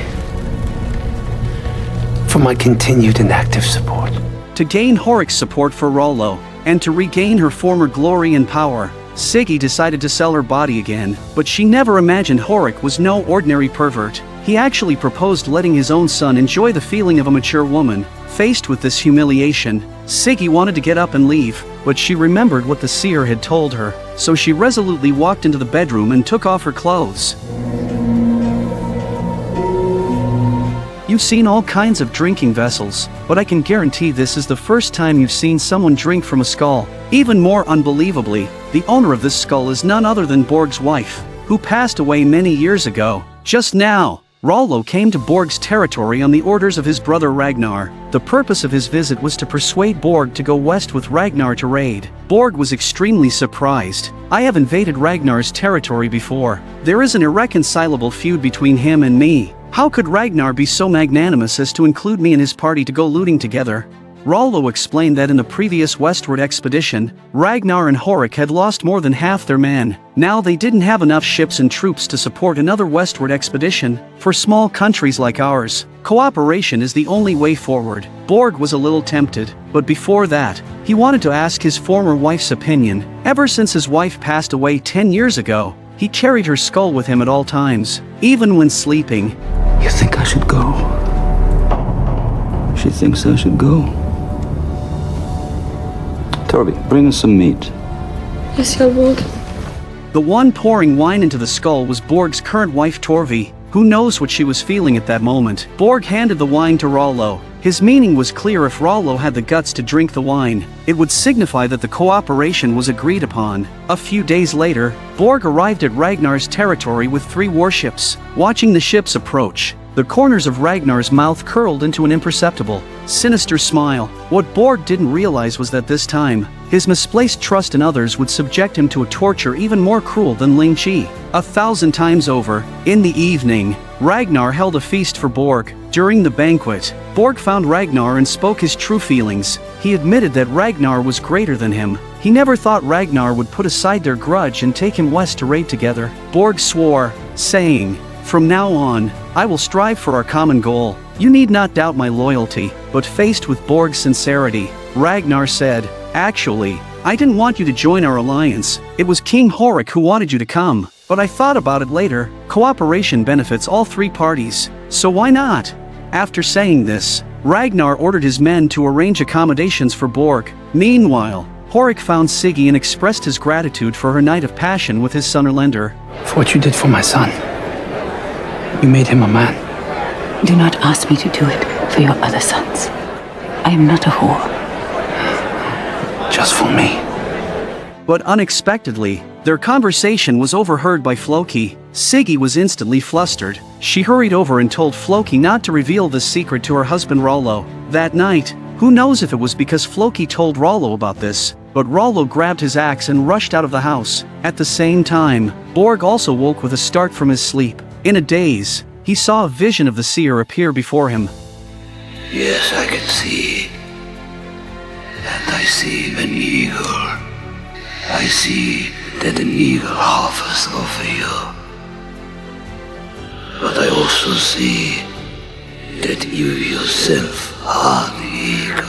for my continued and active support? To gain Horik's support for Rollo, and to regain her former glory and power, Siggy decided to sell her body again, but she never imagined Horik was no ordinary pervert. He actually proposed letting his own son enjoy the feeling of a mature woman. Faced with this humiliation, Siggy wanted to get up and leave, but she remembered what the seer had told her, so she resolutely walked into the bedroom and took off her clothes. You've seen all kinds of drinking vessels, but I can guarantee this is the first time you've seen someone drink from a skull. Even more unbelievably, the owner of this skull is none other than Borg's wife, who passed away many years ago. Just now, Rollo came to Borg's territory on the orders of his brother Ragnar. The purpose of his visit was to persuade Borg to go west with Ragnar to raid. Borg was extremely surprised. I have invaded Ragnar's territory before. There is an irreconcilable feud between him and me. How could Ragnar be so magnanimous as to include me and his party to go looting together? Rollo explained that in the previous westward expedition, Ragnar and Horik had lost more than half their men. Now they didn't have enough ships and troops to support another westward expedition. For small countries like ours, cooperation is the only way forward. Borg was a little tempted, but before that, he wanted to ask his former wife's opinion. Ever since his wife passed away 10 years ago, he carried her skull with him at all times, even when sleeping. You think I should go? She thinks I should go. Torby, bring us some meat. Yes, Jarl Borg. The one pouring wine into the skull was Borg's current wife Torvi. Who knows what she was feeling at that moment? Borg handed the wine to Rollo. His meaning was clear. If Rollo had the guts to drink the wine, it would signify that the cooperation was agreed upon. A few days later, Borg arrived at Ragnar's territory with 3 warships. Watching the ships approach, The corners of Ragnar's mouth curled into an imperceptible, sinister smile. What Borg didn't realize was that this time, his misplaced trust in others would subject him to a torture even more cruel than Ling Chi. 1,000 times over, in the evening, Ragnar held a feast for Borg. During the banquet, Borg found Ragnar and spoke his true feelings. He admitted that Ragnar was greater than him. He never thought Ragnar would put aside their grudge and take him west to raid together. Borg swore, saying, "From now on, I will strive for our common goal. You need not doubt my loyalty." But faced with Borg's sincerity, Ragnar said, "Actually, I didn't want you to join our alliance. It was King Horik who wanted you to come. But I thought about it later. Cooperation benefits all three parties, so why not?" After saying this, Ragnar ordered his men to arrange accommodations for Borg. Meanwhile, Horik found Siggy and expressed his gratitude for her night of passion with his son Erlender. For what you did for my son. You made him a man. Do not ask me to do it for your other sons. I am not a whore. Just for me. But unexpectedly, their conversation was overheard by Floki. Siggy was instantly flustered. She hurried over and told Floki not to reveal this secret to her husband Rollo. That night, who knows if it was because Floki told Rollo about this, but Rollo grabbed his axe and rushed out of the house. At the same time, Borg also woke with a start from his sleep. In a daze, he saw a vision of the seer appear before him. Yes, I can see. And I see an eagle. I see that an eagle hovers over you. But I also see that you yourself are the eagle.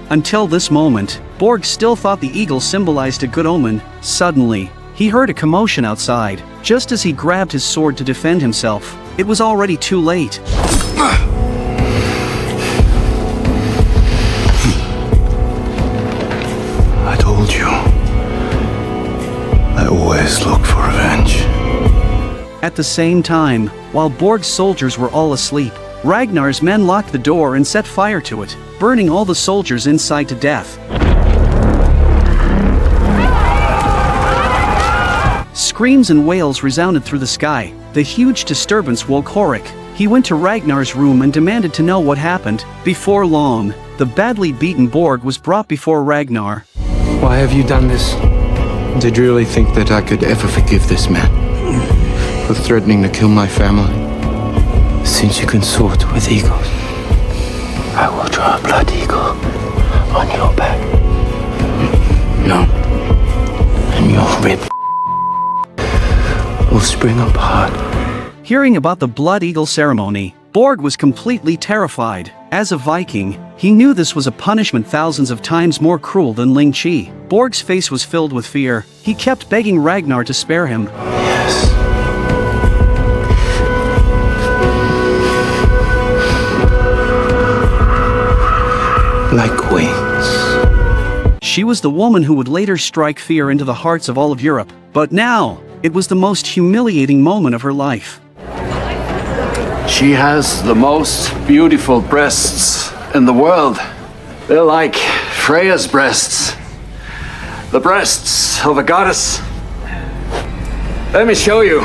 Until this moment, Borg still thought the eagle symbolized a good omen. Suddenly, he heard a commotion outside. Just as he grabbed his sword to defend himself, it was already too late. I told you. I always look for revenge. At the same time, while Borg's soldiers were all asleep, Ragnar's men locked the door and set fire to it, burning all the soldiers inside to death. Screams and wails resounded through the sky. The huge disturbance woke Horik. He went to Ragnar's room and demanded to know what happened. Before long, the badly beaten Borg was brought before Ragnar. Why have you done this? Did you really think that I could ever forgive this man for threatening to kill my family? Since you consort with eagles, I will draw a blood eagle on your back. No. And your rib will spring apart. Hearing about the Blood Eagle ceremony, Borg was completely terrified. As a Viking, he knew this was a punishment thousands of times more cruel than Ling Chi. Borg's face was filled with fear. He kept begging Ragnar to spare him. Yes. Like wings. She was the woman who would later strike fear into the hearts of all of Europe. But now, it was the most humiliating moment of her life. She has the most beautiful breasts in the world. They're like Freya's breasts. The breasts of a goddess. Let me show you.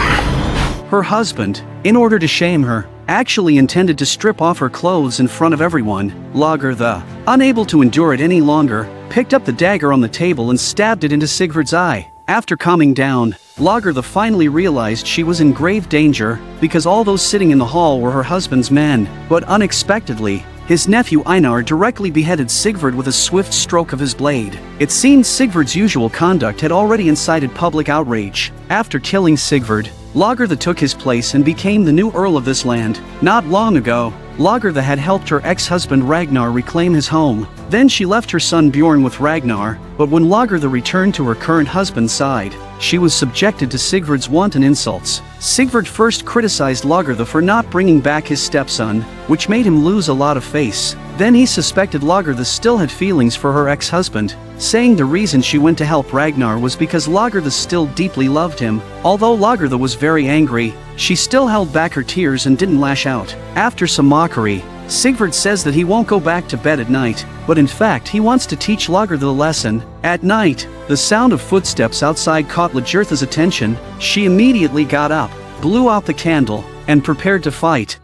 Her husband, in order to shame her, actually intended to strip off her clothes in front of everyone. Lagertha, unable to endure it any longer, picked up the dagger on the table and stabbed it into Sigvard's eye. After calming down, Lagertha finally realized she was in grave danger, because all those sitting in the hall were her husband's men. But unexpectedly, his nephew Einar directly beheaded Sigvard with a swift stroke of his blade. It seemed Sigvard's usual conduct had already incited public outrage. After killing Sigvard, Lagertha took his place and became the new Earl of this land. Not long ago, Lagertha had helped her ex-husband Ragnar reclaim his home. Then she left her son Bjorn with Ragnar, but when Lagertha returned to her current husband's side, she was subjected to Sigvard's wanton insults. Sigvard first criticized Lagertha for not bringing back his stepson, which made him lose a lot of face. Then he suspected Lagertha still had feelings for her ex-husband, saying the reason she went to help Ragnar was because Lagertha still deeply loved him. Although Lagertha was very angry, she still held back her tears and didn't lash out. After some mockery, Sigvard says that he won't go back to bed at night, but in fact he wants to teach Lagertha the lesson. At night, the sound of footsteps outside caught Lagertha's attention. She immediately got up. blew out the candle, and prepared to fight.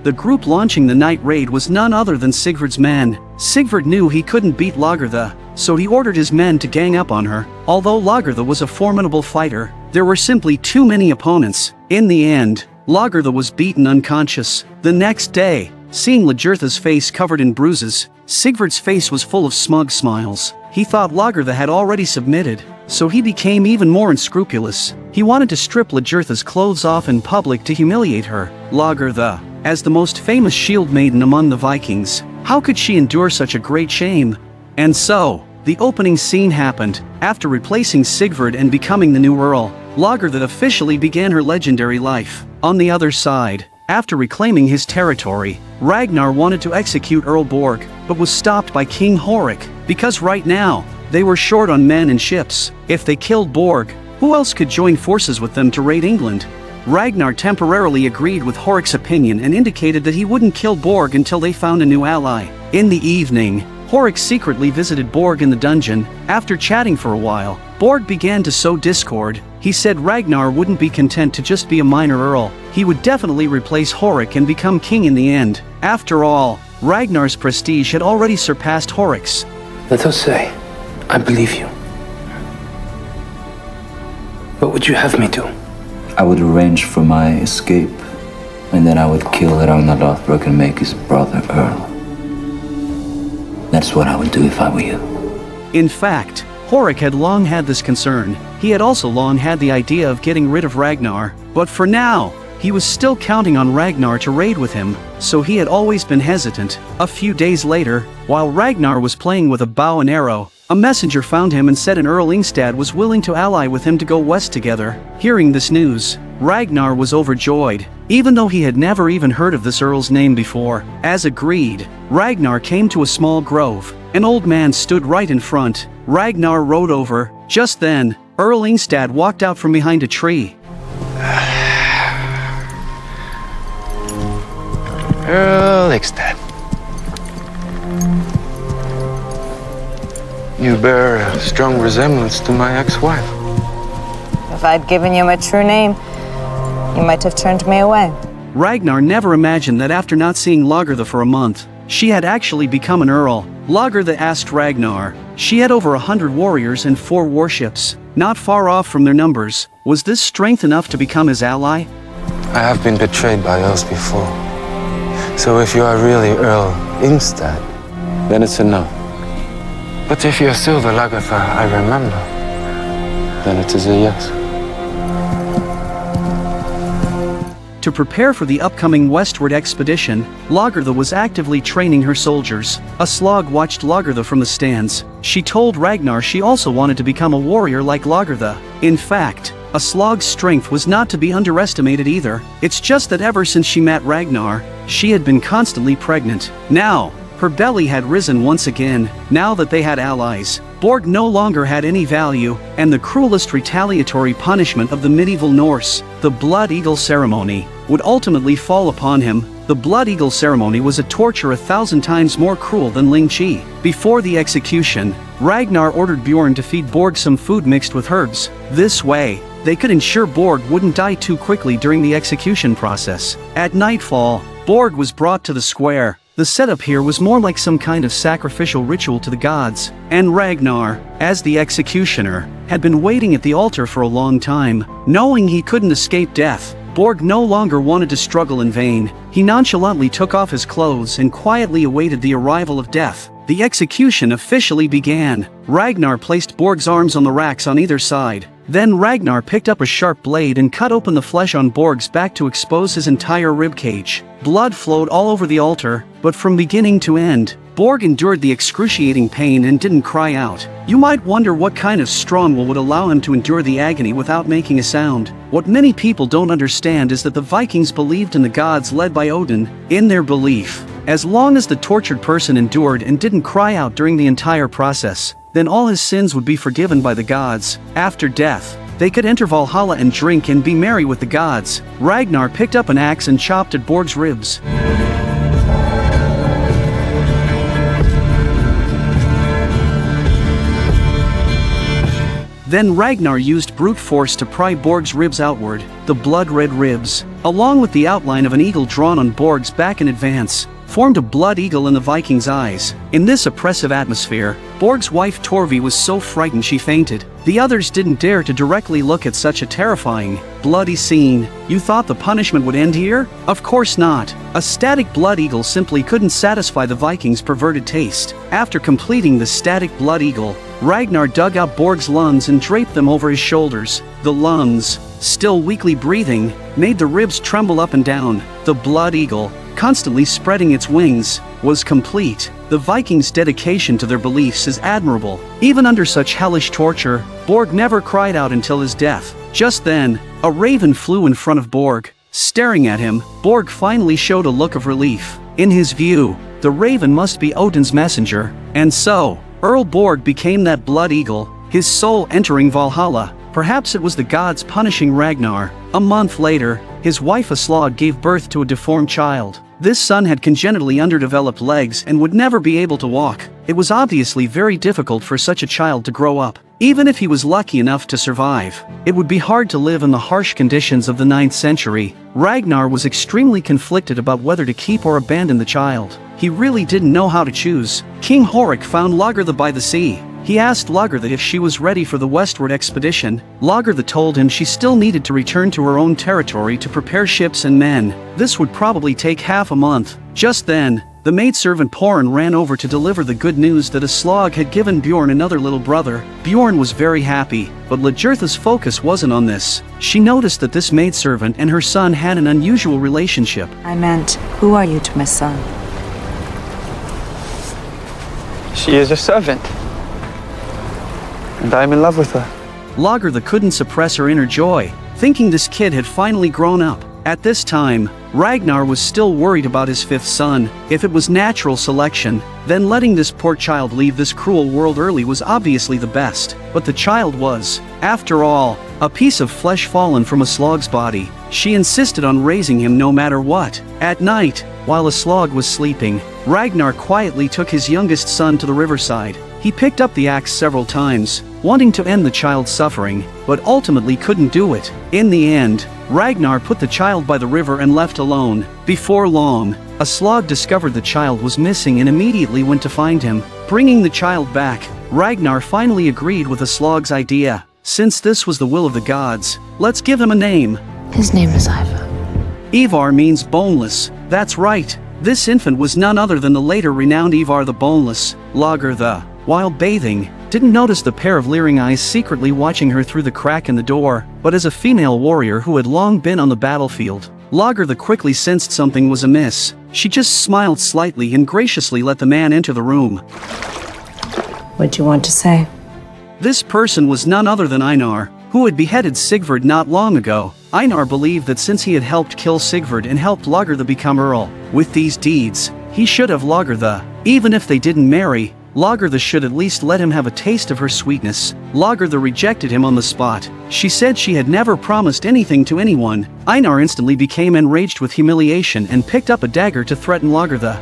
The group launching the night raid was none other than Sigvard's men. Sigvard knew he couldn't beat Lagertha, so he ordered his men to gang up on her. Although Lagertha was a formidable fighter, there were simply too many opponents. In the end, Lagertha was beaten unconscious. The next day, seeing Lagertha's face covered in bruises, Sigvard's face was full of smug smiles. He thought Lagertha had already submitted, so he became even more unscrupulous. He wanted to strip Lagertha's clothes off in public to humiliate her. Lagertha, as the most famous shield maiden among the Vikings, how could she endure such a great shame? And so, the opening scene happened. After replacing Sigvard and becoming the new Earl, Lagertha officially began her legendary life. On the other side, after reclaiming his territory, Ragnar wanted to execute Earl Borg, but was stopped by King Horik, because right now, they were short on men and ships. If they killed Borg, who else could join forces with them to raid England? Ragnar temporarily agreed with Horik's opinion and indicated that he wouldn't kill Borg until they found a new ally. In the evening, Horik secretly visited Borg in the dungeon. After chatting for a while, Borg began to sow discord. He said Ragnar wouldn't be content to just be a minor earl. He would definitely replace Horik and become king in the end. After all, Ragnar's prestige had already surpassed Horik's. Let us say, I believe you. What would you have me do? I would arrange for my escape, and then I would kill Ragnar Lothbrok and make his brother Earl. That's what I would do if I were you. In fact, Horik had long had this concern. He had also long had the idea of getting rid of Ragnar, but for now, he was still counting on Ragnar to raid with him, so he had always been hesitant. A few days later, while Ragnar was playing with a bow and arrow, a messenger found him and said an Earl Ingstad was willing to ally with him to go west together. Hearing this news, Ragnar was overjoyed, even though he had never even heard of this Earl's name before. As agreed, Ragnar came to a small grove. An old man stood right in front. Ragnar rode over. Just then, Earl Ingstad walked out from behind a tree. Earl Ingstad. You bear a strong resemblance to my ex-wife. If I'd given you my true name, you might have turned me away. Ragnar never imagined that after not seeing Lagertha for a month, she had actually become an earl. Lagertha asked Ragnar. She had over 100 warriors and 4 warships, not far off from their numbers. Was this strength enough to become his ally? I have been betrayed by earls before. So if you are really Earl Ingstad, then it's a no. But if you're still the Lagertha I remember, then it is a yes. To prepare for the upcoming westward expedition, Lagertha was actively training her soldiers. A slog watched Lagertha from the stands. She told Ragnar she also wanted to become a warrior like Lagertha. In fact, a slog's strength was not to be underestimated either. It's just that ever since she met Ragnar, she had been constantly pregnant. Now, her belly had risen once again. Now that they had allies, Borg no longer had any value, and the cruelest retaliatory punishment of the medieval Norse, the Blood Eagle ceremony, would ultimately fall upon him. The Blood Eagle ceremony was a torture 1,000 times more cruel than Ling Chi. Before the execution, Ragnar ordered Bjorn to feed Borg some food mixed with herbs. This way, they could ensure Borg wouldn't die too quickly during the execution process. At nightfall, Borg was brought to the square. The setup here was more like some kind of sacrificial ritual to the gods, and Ragnar, as the executioner, had been waiting at the altar for a long time. Knowing he couldn't escape death, Borg no longer wanted to struggle in vain. He nonchalantly took off his clothes and quietly awaited the arrival of death. The execution officially began. Ragnar placed Borg's arms on the racks on either side. Then Ragnar picked up a sharp blade and cut open the flesh on Borg's back to expose his entire ribcage. Blood flowed all over the altar, but from beginning to end, Borg endured the excruciating pain and didn't cry out. You might wonder what kind of strong will would allow him to endure the agony without making a sound. What many people don't understand is that the Vikings believed in the gods led by Odin. In their belief, as long as the tortured person endured and didn't cry out during the entire process, then all his sins would be forgiven by the gods. After death, they could enter Valhalla and drink and be merry with the gods. Ragnar picked up an axe and chopped at Borg's ribs. Then Ragnar used brute force to pry Borg's ribs outward, the blood-red ribs, along with the outline of an eagle drawn on Borg's back in advance, formed a blood eagle in the Viking's eyes. In this oppressive atmosphere, Borg's wife Torvi was so frightened she fainted. The others didn't dare to directly look at such a terrifying, bloody scene. You thought the punishment would end here? Of course not. A static blood eagle simply couldn't satisfy the Vikings' perverted taste. After completing the static blood eagle, Ragnar dug out Borg's lungs and draped them over his shoulders. The lungs, still weakly breathing, made the ribs tremble up and down. The blood eagle, constantly spreading its wings, was complete. The Vikings' dedication to their beliefs is admirable. Even under such hellish torture, Borg never cried out until his death. Just then, a raven flew in front of Borg. Staring at him, Borg finally showed a look of relief. In his view, the raven must be Odin's messenger, and so, Earl Borg became that blood eagle, his soul entering Valhalla. Perhaps it was the gods punishing Ragnar. A month later, his wife Aslog gave birth to a deformed child. This son had congenitally underdeveloped legs and would never be able to walk. It was obviously very difficult for such a child to grow up. Even if he was lucky enough to survive, it would be hard to live in the harsh conditions of the 9th century. Ragnar was extremely conflicted about whether to keep or abandon the child. He really didn't know how to choose. King Horik found Lagertha by the sea. He asked Lagertha if she was ready for the westward expedition. Lagertha told him she still needed to return to her own territory to prepare ships and men. This would probably take half a month. Just then, the maidservant Porin ran over to deliver the good news that Aslog had given Bjorn another little brother. Bjorn was very happy, but Lagertha's focus wasn't on this. She noticed that this maidservant and her son had an unusual relationship. I meant, who are you to my son? She is a servant. And I'm in love with her. Lagertha couldn't suppress her inner joy, thinking this kid had finally grown up. At this time, Ragnar was still worried about his 5th son. If it was natural selection, then letting this poor child leave this cruel world early was obviously the best. But the child was, after all, a piece of flesh fallen from Aslog's body. She insisted on raising him no matter what. At night, while Aslog was sleeping, Ragnar quietly took his youngest son to the riverside. He picked up the axe several times, wanting to end the child's suffering, but ultimately couldn't do it. In the end, Ragnar put the child by the river and left alone. Before long, Aslog discovered the child was missing and immediately went to find him. Bringing the child back, Ragnar finally agreed with Aslog's idea. Since this was the will of the gods, let's give him a name. His name is Ivar. Ivar means boneless. That's right. This infant was none other than the later renowned Ivar the Boneless. Lagertha, while bathing, didn't notice the pair of leering eyes secretly watching her through the crack in the door, but as a female warrior who had long been on the battlefield, Lagertha quickly sensed something was amiss. She just smiled slightly and graciously let the man enter the room. What'd you want to say? This person was none other than Einar, who had beheaded Sigvard not long ago. Einar believed that since he had helped kill Sigvard and helped Lagertha become Earl, with these deeds, he should have Lagertha. Even if they didn't marry, Lagertha should at least let him have a taste of her sweetness. Lagertha rejected him on the spot. She said she had never promised anything to anyone. Einar instantly became enraged with humiliation and picked up a dagger to threaten Lagertha.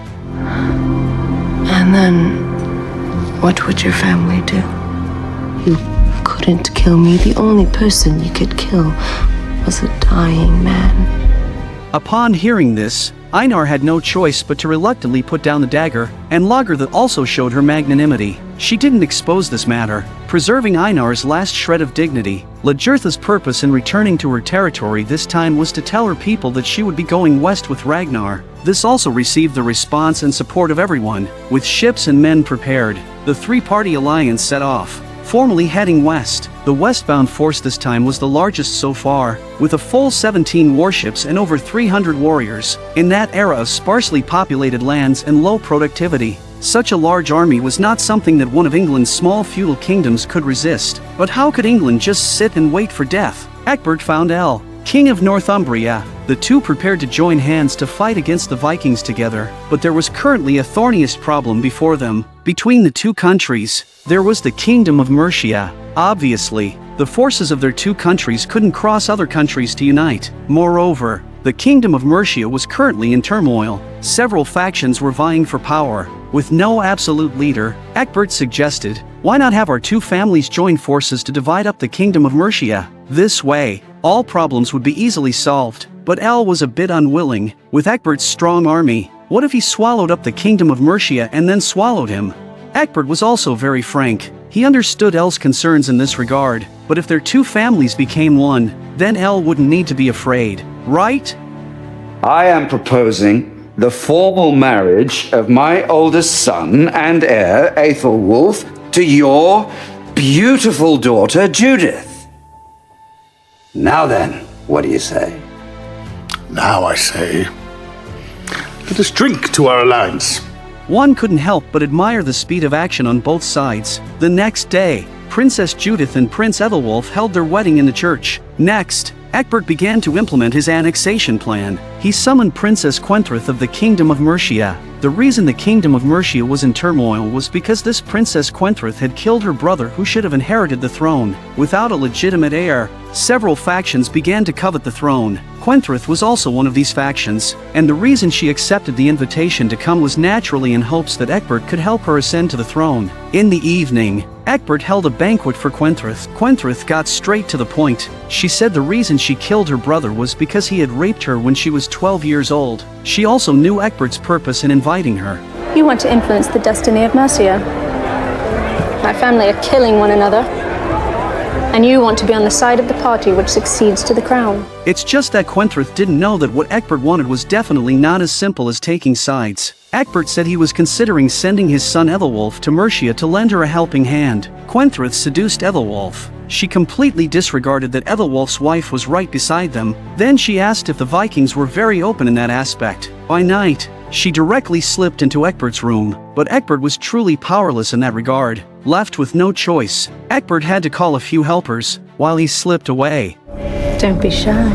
And then, what would your family do? You couldn't kill me. The only person you could kill was a dying man. Upon hearing this, Einar had no choice but to reluctantly put down the dagger, and Lagertha also showed her magnanimity. She didn't expose this matter, preserving Einar's last shred of dignity. Lagertha's purpose in returning to her territory this time was to tell her people that she would be going west with Ragnar. This also received the response and support of everyone. With ships and men prepared, the three-party alliance set off, formally heading west. The westbound force this time was the largest so far, with a full 17 warships and over 300 warriors. In that era of sparsely populated lands and low productivity, such a large army was not something that one of England's small feudal kingdoms could resist. But how could England just sit and wait for death? Egbert found El, King of Northumbria. The two prepared to join hands to fight against the Vikings together, but there was currently a thorniest problem before them. Between the two countries, there was the Kingdom of Mercia. Obviously, the forces of their two countries couldn't cross other countries to unite. Moreover, the Kingdom of Mercia was currently in turmoil. Several factions were vying for power. With no absolute leader, Egbert suggested, Why not have our two families join forces to divide up the kingdom of Mercia? This way, all problems would be easily solved. But El was a bit unwilling. With Ecbert's strong army, what if he swallowed up the kingdom of Mercia and then swallowed him? Egbert was also very frank. He understood El's concerns in this regard, but if their two families became one, then El wouldn't need to be afraid, right? I am proposing the formal marriage of my oldest son and heir, Aethelwulf, to your beautiful daughter, Judith. Now then, what do you say? Now I say, let us drink to our alliance. One couldn't help but admire the speed of action on both sides. The next day, Princess Judith and Prince Aethelwulf held their wedding in the church. Next, Egbert began to implement his annexation plan. He summoned Princess Quenthrith of the Kingdom of Mercia. The reason the Kingdom of Mercia was in turmoil was because this Princess Quenthrith had killed her brother who should have inherited the throne. Without a legitimate heir, several factions began to covet the throne. Quenthrith was also one of these factions, and the reason she accepted the invitation to come was naturally in hopes that Egbert could help her ascend to the throne. In the evening, Egbert held a banquet for Quenthrith. Quenthrith got straight to the point. She said the reason she killed her brother was because he had raped her when she was 12 years old. She also knew Egbert's purpose in inviting her. You want to influence the destiny of Mercia. My family are killing one another, and you want to be on the side of the party which succeeds to the crown. It's just that Quenthrith didn't know that what Egbert wanted was definitely not as simple as taking sides. Egbert said he was considering sending his son Aethelwulf to Mercia to lend her a helping hand. Quenthrith seduced Aethelwulf. She completely disregarded that Aethelwulf's wife was right beside them. Then she asked if the Vikings were very open in that aspect. By night, she directly slipped into Egbert's room, but Egbert was truly powerless in that regard. Left with no choice, Egbert had to call a few helpers, while he slipped away. Don't be shy.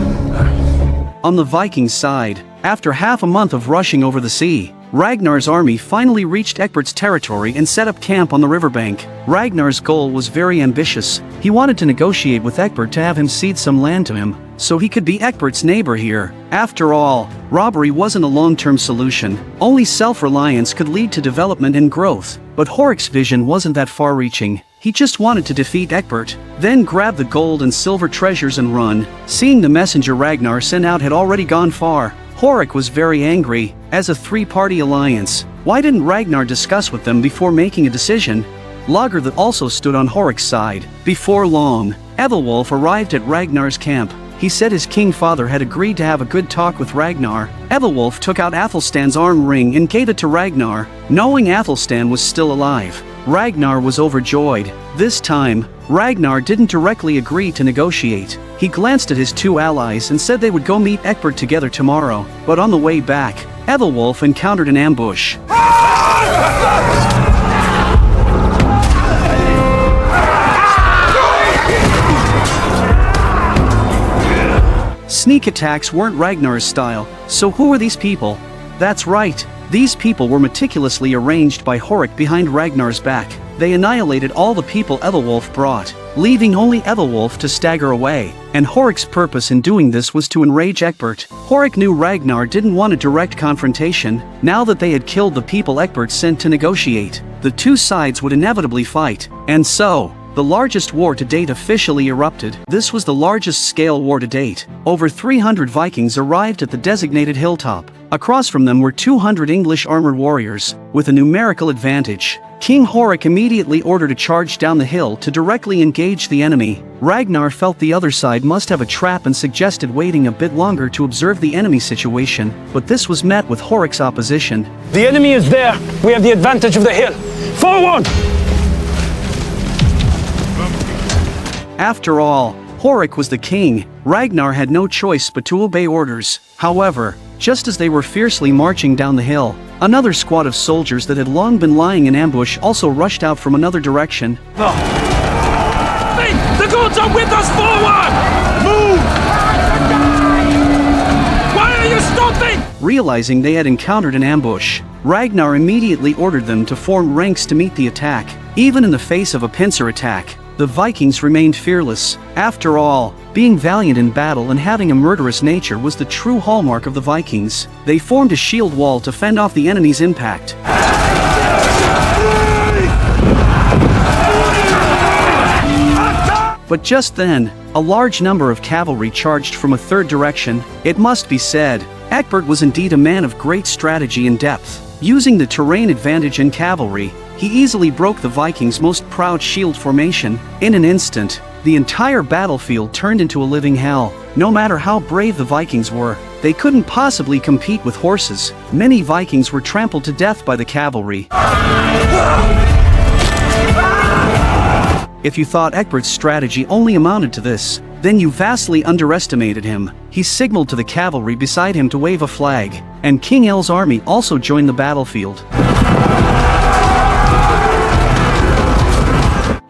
On the Viking side, after half a month of rushing over the sea, Ragnar's army finally reached Egbert's territory and set up camp on the riverbank. Ragnar's goal was very ambitious. He wanted to negotiate with Egbert to have him cede some land to him, so he could be Egbert's neighbor here. After all, robbery wasn't a long-term solution. Only self-reliance could lead to development and growth. But Horik's vision wasn't that far-reaching. He just wanted to defeat Egbert, then grab the gold and silver treasures and run. Seeing the messenger Ragnar sent out had already gone far, Horik was very angry. As a three-party alliance, why didn't Ragnar discuss with them before making a decision? Lagertha also stood on Horik's side. Before long, Aethelwulf arrived at Ragnar's camp. He said his king father had agreed to have a good talk with Ragnar. Aethelwulf took out Aethelstan's arm ring and gave it to Ragnar, knowing Aethelstan was still alive. Ragnar was overjoyed. This time, Ragnar didn't directly agree to negotiate. He glanced at his two allies and said they would go meet Egbert together tomorrow. But on the way back, Aethelwulf encountered an ambush. Sneak attacks weren't Ragnar's style, so who were these people? That's right, these people were meticulously arranged by Horik behind Ragnar's back. They annihilated all the people Aethelwulf brought, leaving only Aethelwulf to stagger away, and Horik's purpose in doing this was to enrage Egbert. Horik knew Ragnar didn't want a direct confrontation. Now that they had killed the people Egbert sent to negotiate, the two sides would inevitably fight, and so, the largest war to date officially erupted. This was the largest scale war to date. Over 300 Vikings arrived at the designated hilltop. Across from them were 200 English armored warriors, with a numerical advantage. King Horik immediately ordered a charge down the hill to directly engage the enemy. Ragnar felt the other side must have a trap and suggested waiting a bit longer to observe the enemy situation, but this was met with Horik's opposition. The enemy is there. We have the advantage of the hill. Forward! After all, Horik was the king. Ragnar had no choice but to obey orders. However, just as they were fiercely marching down the hill, another squad of soldiers that had long been lying in ambush also rushed out from another direction. Hey, the gods are with us! Forward! Move! Why are you stopping? Realizing they had encountered an ambush, Ragnar immediately ordered them to form ranks to meet the attack. Even in the face of a pincer attack, the Vikings remained fearless. After all, being valiant in battle and having a murderous nature was the true hallmark of the Vikings. They formed a shield wall to fend off the enemy's impact. But just then, a large number of cavalry charged from a third direction. It must be said, Egbert was indeed a man of great strategy and depth. Using the terrain advantage in cavalry, he easily broke the Vikings' most proud shield formation. In an instant, the entire battlefield turned into a living hell. No matter how brave the Vikings were, they couldn't possibly compete with horses. Many Vikings were trampled to death by the cavalry. If you thought Egbert's strategy only amounted to this, then you vastly underestimated him. He signaled to the cavalry beside him to wave a flag, and King El's army also joined the battlefield.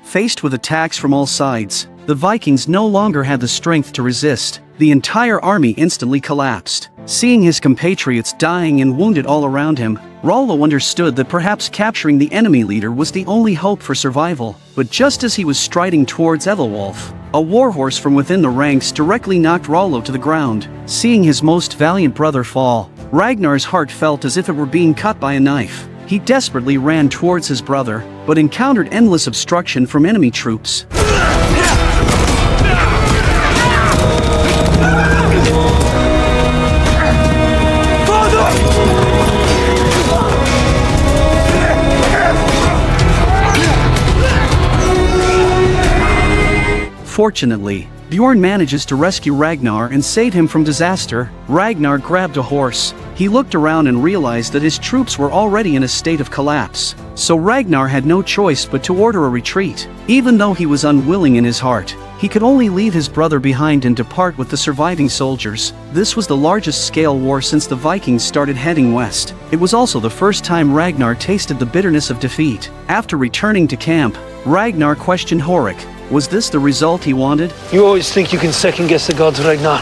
Faced with attacks from all sides, the Vikings no longer had the strength to resist. The entire army instantly collapsed. Seeing his compatriots dying and wounded all around him, Rollo understood that perhaps capturing the enemy leader was the only hope for survival. But just as he was striding towards Aethelwulf, a warhorse from within the ranks directly knocked Rollo to the ground. Seeing his most valiant brother fall, Ragnar's heart felt as if it were being cut by a knife. He desperately ran towards his brother, but encountered endless obstruction from enemy troops. Fortunately, Bjorn manages to rescue Ragnar and save him from disaster. Ragnar grabbed a horse. He looked around and realized that his troops were already in a state of collapse. So Ragnar had no choice but to order a retreat. Even though he was unwilling in his heart, he could only leave his brother behind and depart with the surviving soldiers. This was the largest scale war since the Vikings started heading west. It was also the first time Ragnar tasted the bitterness of defeat. After returning to camp, Ragnar questioned Horik. Was this the result he wanted? You always think you can second-guess the gods, Ragnar.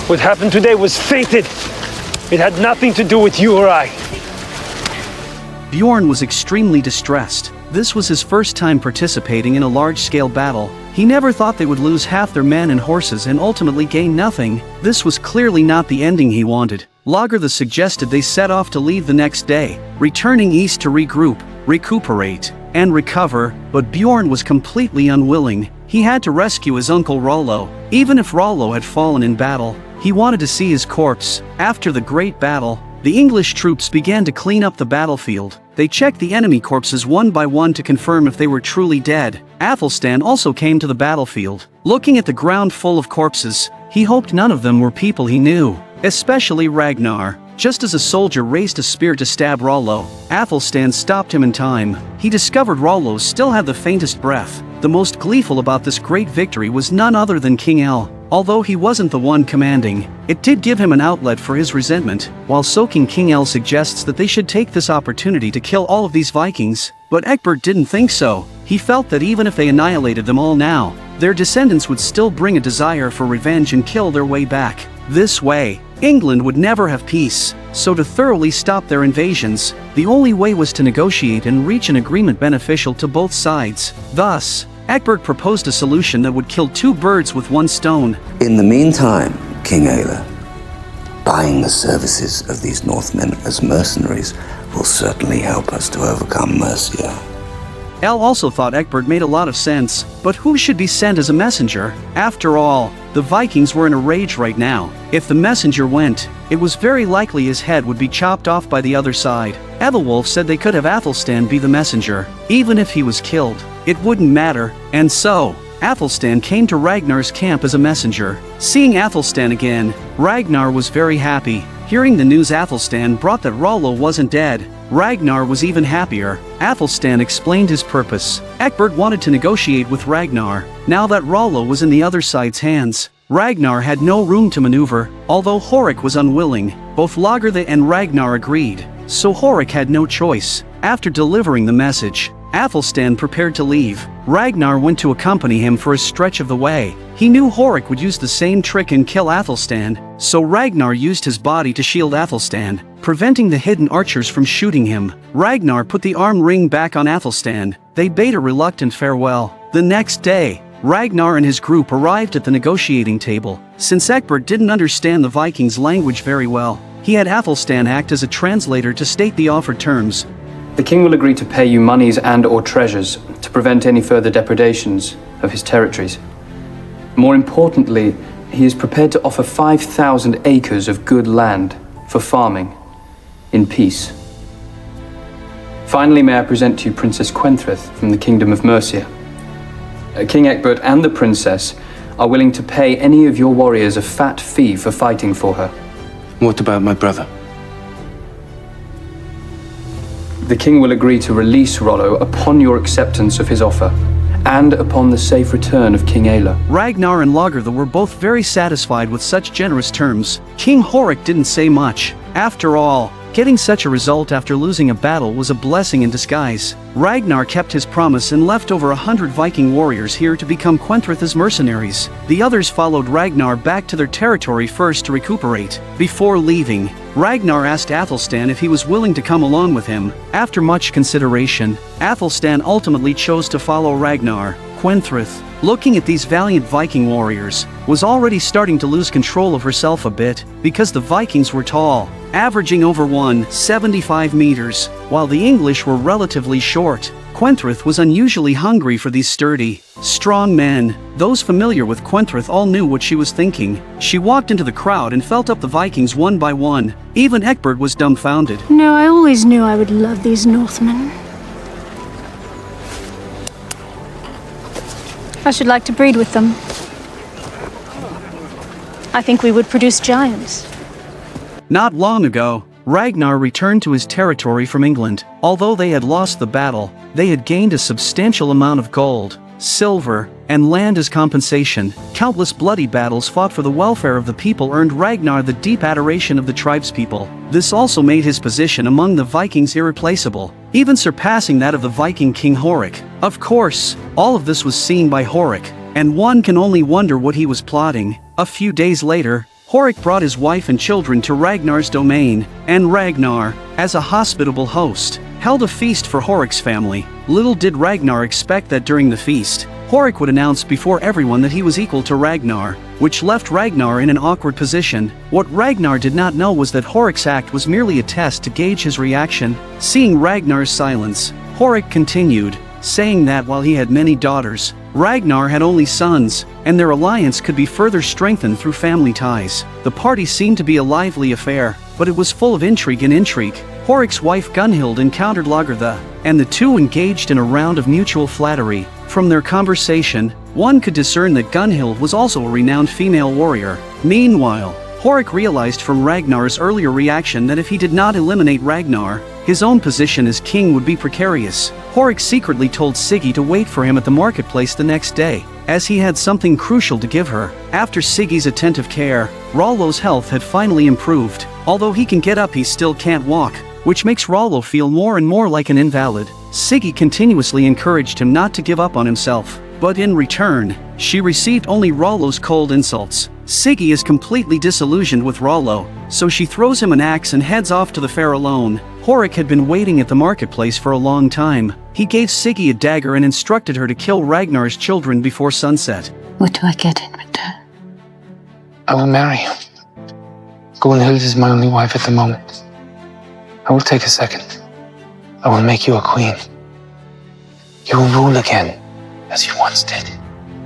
What happened today was fated. It had nothing to do with you or I. Bjorn was extremely distressed. This was his first time participating in a large-scale battle. He never thought they would lose half their men and horses and ultimately gain nothing. This was clearly not the ending he wanted. Lagertha suggested they set off to leave the next day, returning east to regroup, recuperate, and recover, but Bjorn was completely unwilling. He had to rescue his uncle Rollo. Even if Rollo had fallen in battle, he wanted to see his corpse. After the great battle, the English troops began to clean up the battlefield. They checked the enemy corpses one by one to confirm if they were truly dead. Aethelstan also came to the battlefield. Looking at the ground full of corpses, he hoped none of them were people he knew, especially Ragnar. Just as a soldier raised a spear to stab Rollo, Aethelstan stopped him in time. He discovered Rollo still had the faintest breath. The most gleeful about this great victory was none other than King El. Although he wasn't the one commanding, it did give him an outlet for his resentment. While soaking, King El suggests that they should take this opportunity to kill all of these Vikings. But Egbert didn't think so. He felt that even if they annihilated them all now, their descendants would still bring a desire for revenge and kill their way back. This way, England would never have peace. So to thoroughly stop their invasions, the only way was to negotiate and reach an agreement beneficial to both sides. Thus, Egbert proposed a solution that would kill two birds with one stone. In the meantime, King Aela, buying the services of these Northmen as mercenaries will certainly help us to overcome Mercia. El also thought Egbert made a lot of sense, but who should be sent as a messenger? After all, the Vikings were in a rage right now. If the messenger went, it was very likely his head would be chopped off by the other side. Aethelwulf said they could have Aethelstan be the messenger. Even if he was killed, it wouldn't matter, and so, Aethelstan came to Ragnar's camp as a messenger. Seeing Aethelstan again, Ragnar was very happy. Hearing the news Aethelstan brought that Rollo wasn't dead, Ragnar was even happier. Aethelstan explained his purpose. Egbert wanted to negotiate with Ragnar. Now that Rollo was in the other side's hands, Ragnar had no room to maneuver. Although Horik was unwilling, both Lagertha and Ragnar agreed, so Horik had no choice. After delivering the message, Aethelstan prepared to leave. Ragnar went to accompany him for a stretch of the way. He knew Horik would use the same trick and kill Aethelstan, so Ragnar used his body to shield Aethelstan, preventing the hidden archers from shooting him. Ragnar put the arm ring back on Aethelstan. They bade a reluctant farewell. The next day, Ragnar and his group arrived at the negotiating table. Since Egbert didn't understand the Vikings' language very well, he had Aethelstan act as a translator to state the offered terms. The king will agree to pay you monies and/or treasures to prevent any further depredations, of his territories. More importantly, he is prepared to offer 5,000 acres of good land for farming in peace. Finally, may I present to you Princess Quenthrith from the Kingdom of Mercia. King Ecbert and the princess are willing to pay any of your warriors a fat fee for fighting for her. What about my brother? The king will agree to release Rollo upon your acceptance of his offer, and upon the safe return of King Aela. Ragnar and Lagertha were both very satisfied with such generous terms. King Horik didn't say much. After all, getting such a result after losing a battle was a blessing in disguise. Ragnar kept his promise and left over 100 Viking warriors here to become Quenthrith's mercenaries. The others followed Ragnar back to their territory first to recuperate. Before leaving, Ragnar asked Aethelstan if he was willing to come along with him. After much consideration, Aethelstan ultimately chose to follow Ragnar. Quenthrith, looking at these valiant Viking warriors, was already starting to lose control of herself a bit, because the Vikings were tall, averaging over 175 meters, while the English were relatively short. Quenthrith was unusually hungry for these sturdy, strong men. Those familiar with Quenthrith all knew what she was thinking. She walked into the crowd and felt up the Vikings one by one. Even Ecbert was dumbfounded. No, I always knew I would love these Northmen. I should like to breed with them. I think we would produce giants. Not long ago, Ragnar returned to his territory from England. Although they had lost the battle, they had gained a substantial amount of gold, silver, and land as compensation. Countless bloody battles fought for the welfare of the people earned Ragnar the deep adoration of the tribespeople. This also made his position among the Vikings irreplaceable, even surpassing that of the Viking king Horik. Of course, all of this was seen by Horik, and one can only wonder what he was plotting. A few days later, Horik brought his wife and children to Ragnar's domain, and Ragnar, as a hospitable host, held a feast for Horik's family. Little did Ragnar expect that during the feast, Horik would announce before everyone that he was equal to Ragnar, which left Ragnar in an awkward position. What Ragnar did not know was that Horik's act was merely a test to gauge his reaction. Seeing Ragnar's silence, Horik continued, saying that while he had many daughters, Ragnar had only sons, and their alliance could be further strengthened through family ties. The party seemed to be a lively affair, but it was full of intrigue and intrigue. Horik's wife Gunhild encountered Lagertha, and the two engaged in a round of mutual flattery. From their conversation, one could discern that Gunhild was also a renowned female warrior. Meanwhile, Horik realized from Ragnar's earlier reaction that if he did not eliminate Ragnar, his own position as king would be precarious. Horik secretly told Siggy to wait for him at the marketplace the next day, as he had something crucial to give her. After Siggy's attentive care, Rollo's health had finally improved. Although he can get up, he still can't walk, which makes Rollo feel more and more like an invalid. Siggy continuously encouraged him not to give up on himself, but in return, she received only Rollo's cold insults. Siggy is completely disillusioned with Rollo, so she throws him an axe and heads off to the fair alone. Horik had been waiting at the marketplace for a long time. He gave Siggy a dagger and instructed her to kill Ragnar's children before sunset. What do I get in return? I will marry you. Gunhild is my only wife at the moment. I will take a second. I will make you a queen. You will rule again, as you once did.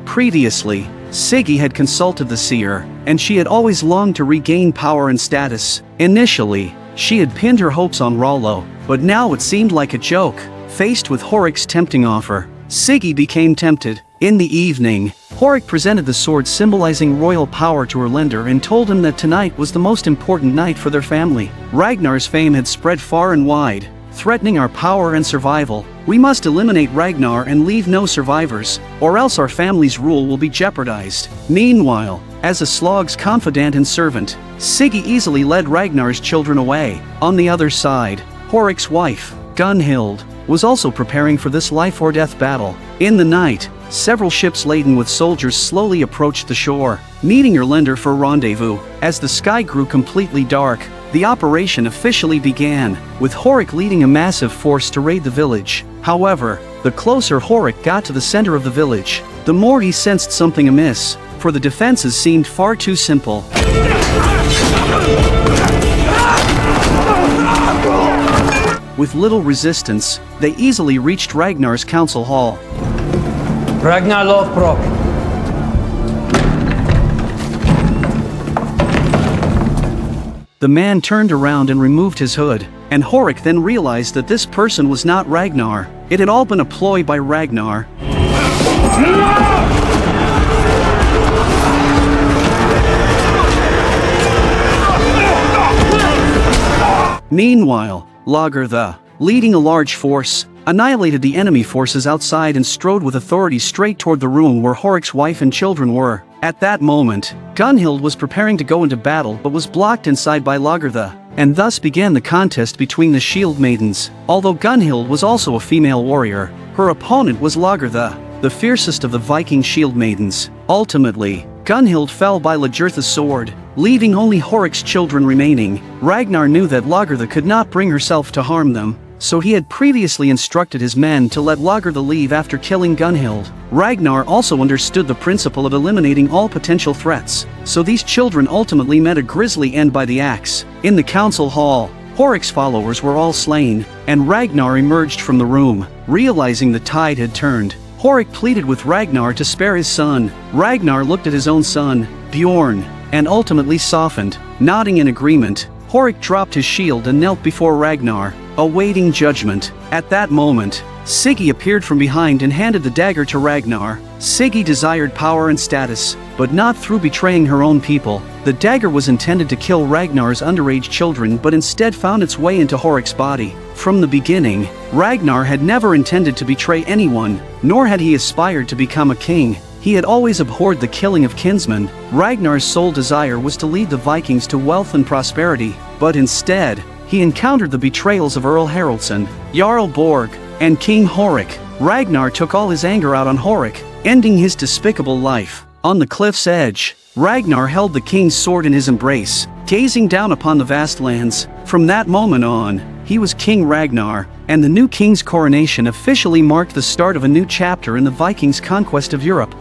Previously, Siggy had consulted the seer, and she had always longed to regain power and status. Initially, she had pinned her hopes on Rollo, but now it seemed like a joke. Faced with Horik's tempting offer, Siggy became tempted. In the evening, Horik presented the sword symbolizing royal power to her lender and told him that tonight was the most important night for their family. Ragnar's fame had spread far and wide, threatening our power and survival. We must eliminate Ragnar and leave no survivors, or else our family's rule will be jeopardized. Meanwhile, as a Slog's confidant and servant, Siggy easily led Ragnar's children away. On the other side, Horik's wife, Gunhild, was also preparing for this life-or-death battle. In the night, several ships laden with soldiers slowly approached the shore, meeting her lender for a rendezvous. As the sky grew completely dark, the operation officially began, with Horik leading a massive force to raid the village. However, the closer Horik got to the center of the village, the more he sensed something amiss, for the defenses seemed far too simple. With little resistance, they easily reached Ragnar's council hall. Ragnar Lothbrok. The man turned around and removed his hood, and Horik then realized that this person was not Ragnar. It had all been a ploy by Ragnar. Meanwhile, Lagertha, leading a large force, annihilated the enemy forces outside and strode with authority straight toward the room where Horik's wife and children were. At that moment, Gunhild was preparing to go into battle but was blocked inside by Lagertha, and thus began the contest between the shield maidens. Although Gunhild was also a female warrior, her opponent was Lagertha, the fiercest of the Viking shield maidens. Ultimately, Gunhild fell by Lagertha's sword, leaving only Horik's children remaining. Ragnar knew that Lagertha could not bring herself to harm them, so he had previously instructed his men to let Lagertha leave after killing Gunhild. Ragnar also understood the principle of eliminating all potential threats, so these children ultimately met a grisly end by the axe. In the council hall, Horik's followers were all slain, and Ragnar emerged from the room. Realizing the tide had turned, Horik pleaded with Ragnar to spare his son. Ragnar looked at his own son, Bjorn, and ultimately softened. Nodding in agreement, Horik dropped his shield and knelt before Ragnar, awaiting judgment. At that moment, Siggy appeared from behind and handed the dagger to Ragnar. Siggy desired power and status, but not through betraying her own people. The dagger was intended to kill Ragnar's underage children but instead found its way into Horik's body. From the beginning, Ragnar had never intended to betray anyone, nor had he aspired to become a king. He had always abhorred the killing of kinsmen. Ragnar's sole desire was to lead the Vikings to wealth and prosperity, but instead, he encountered the betrayals of Earl Haraldsson, Jarl Borg, and King Horik. Ragnar took all his anger out on Horik, ending his despicable life. On the cliff's edge, Ragnar held the king's sword in his embrace, gazing down upon the vast lands. From that moment on, he was King Ragnar, and the new king's coronation officially marked the start of a new chapter in the Vikings' conquest of Europe.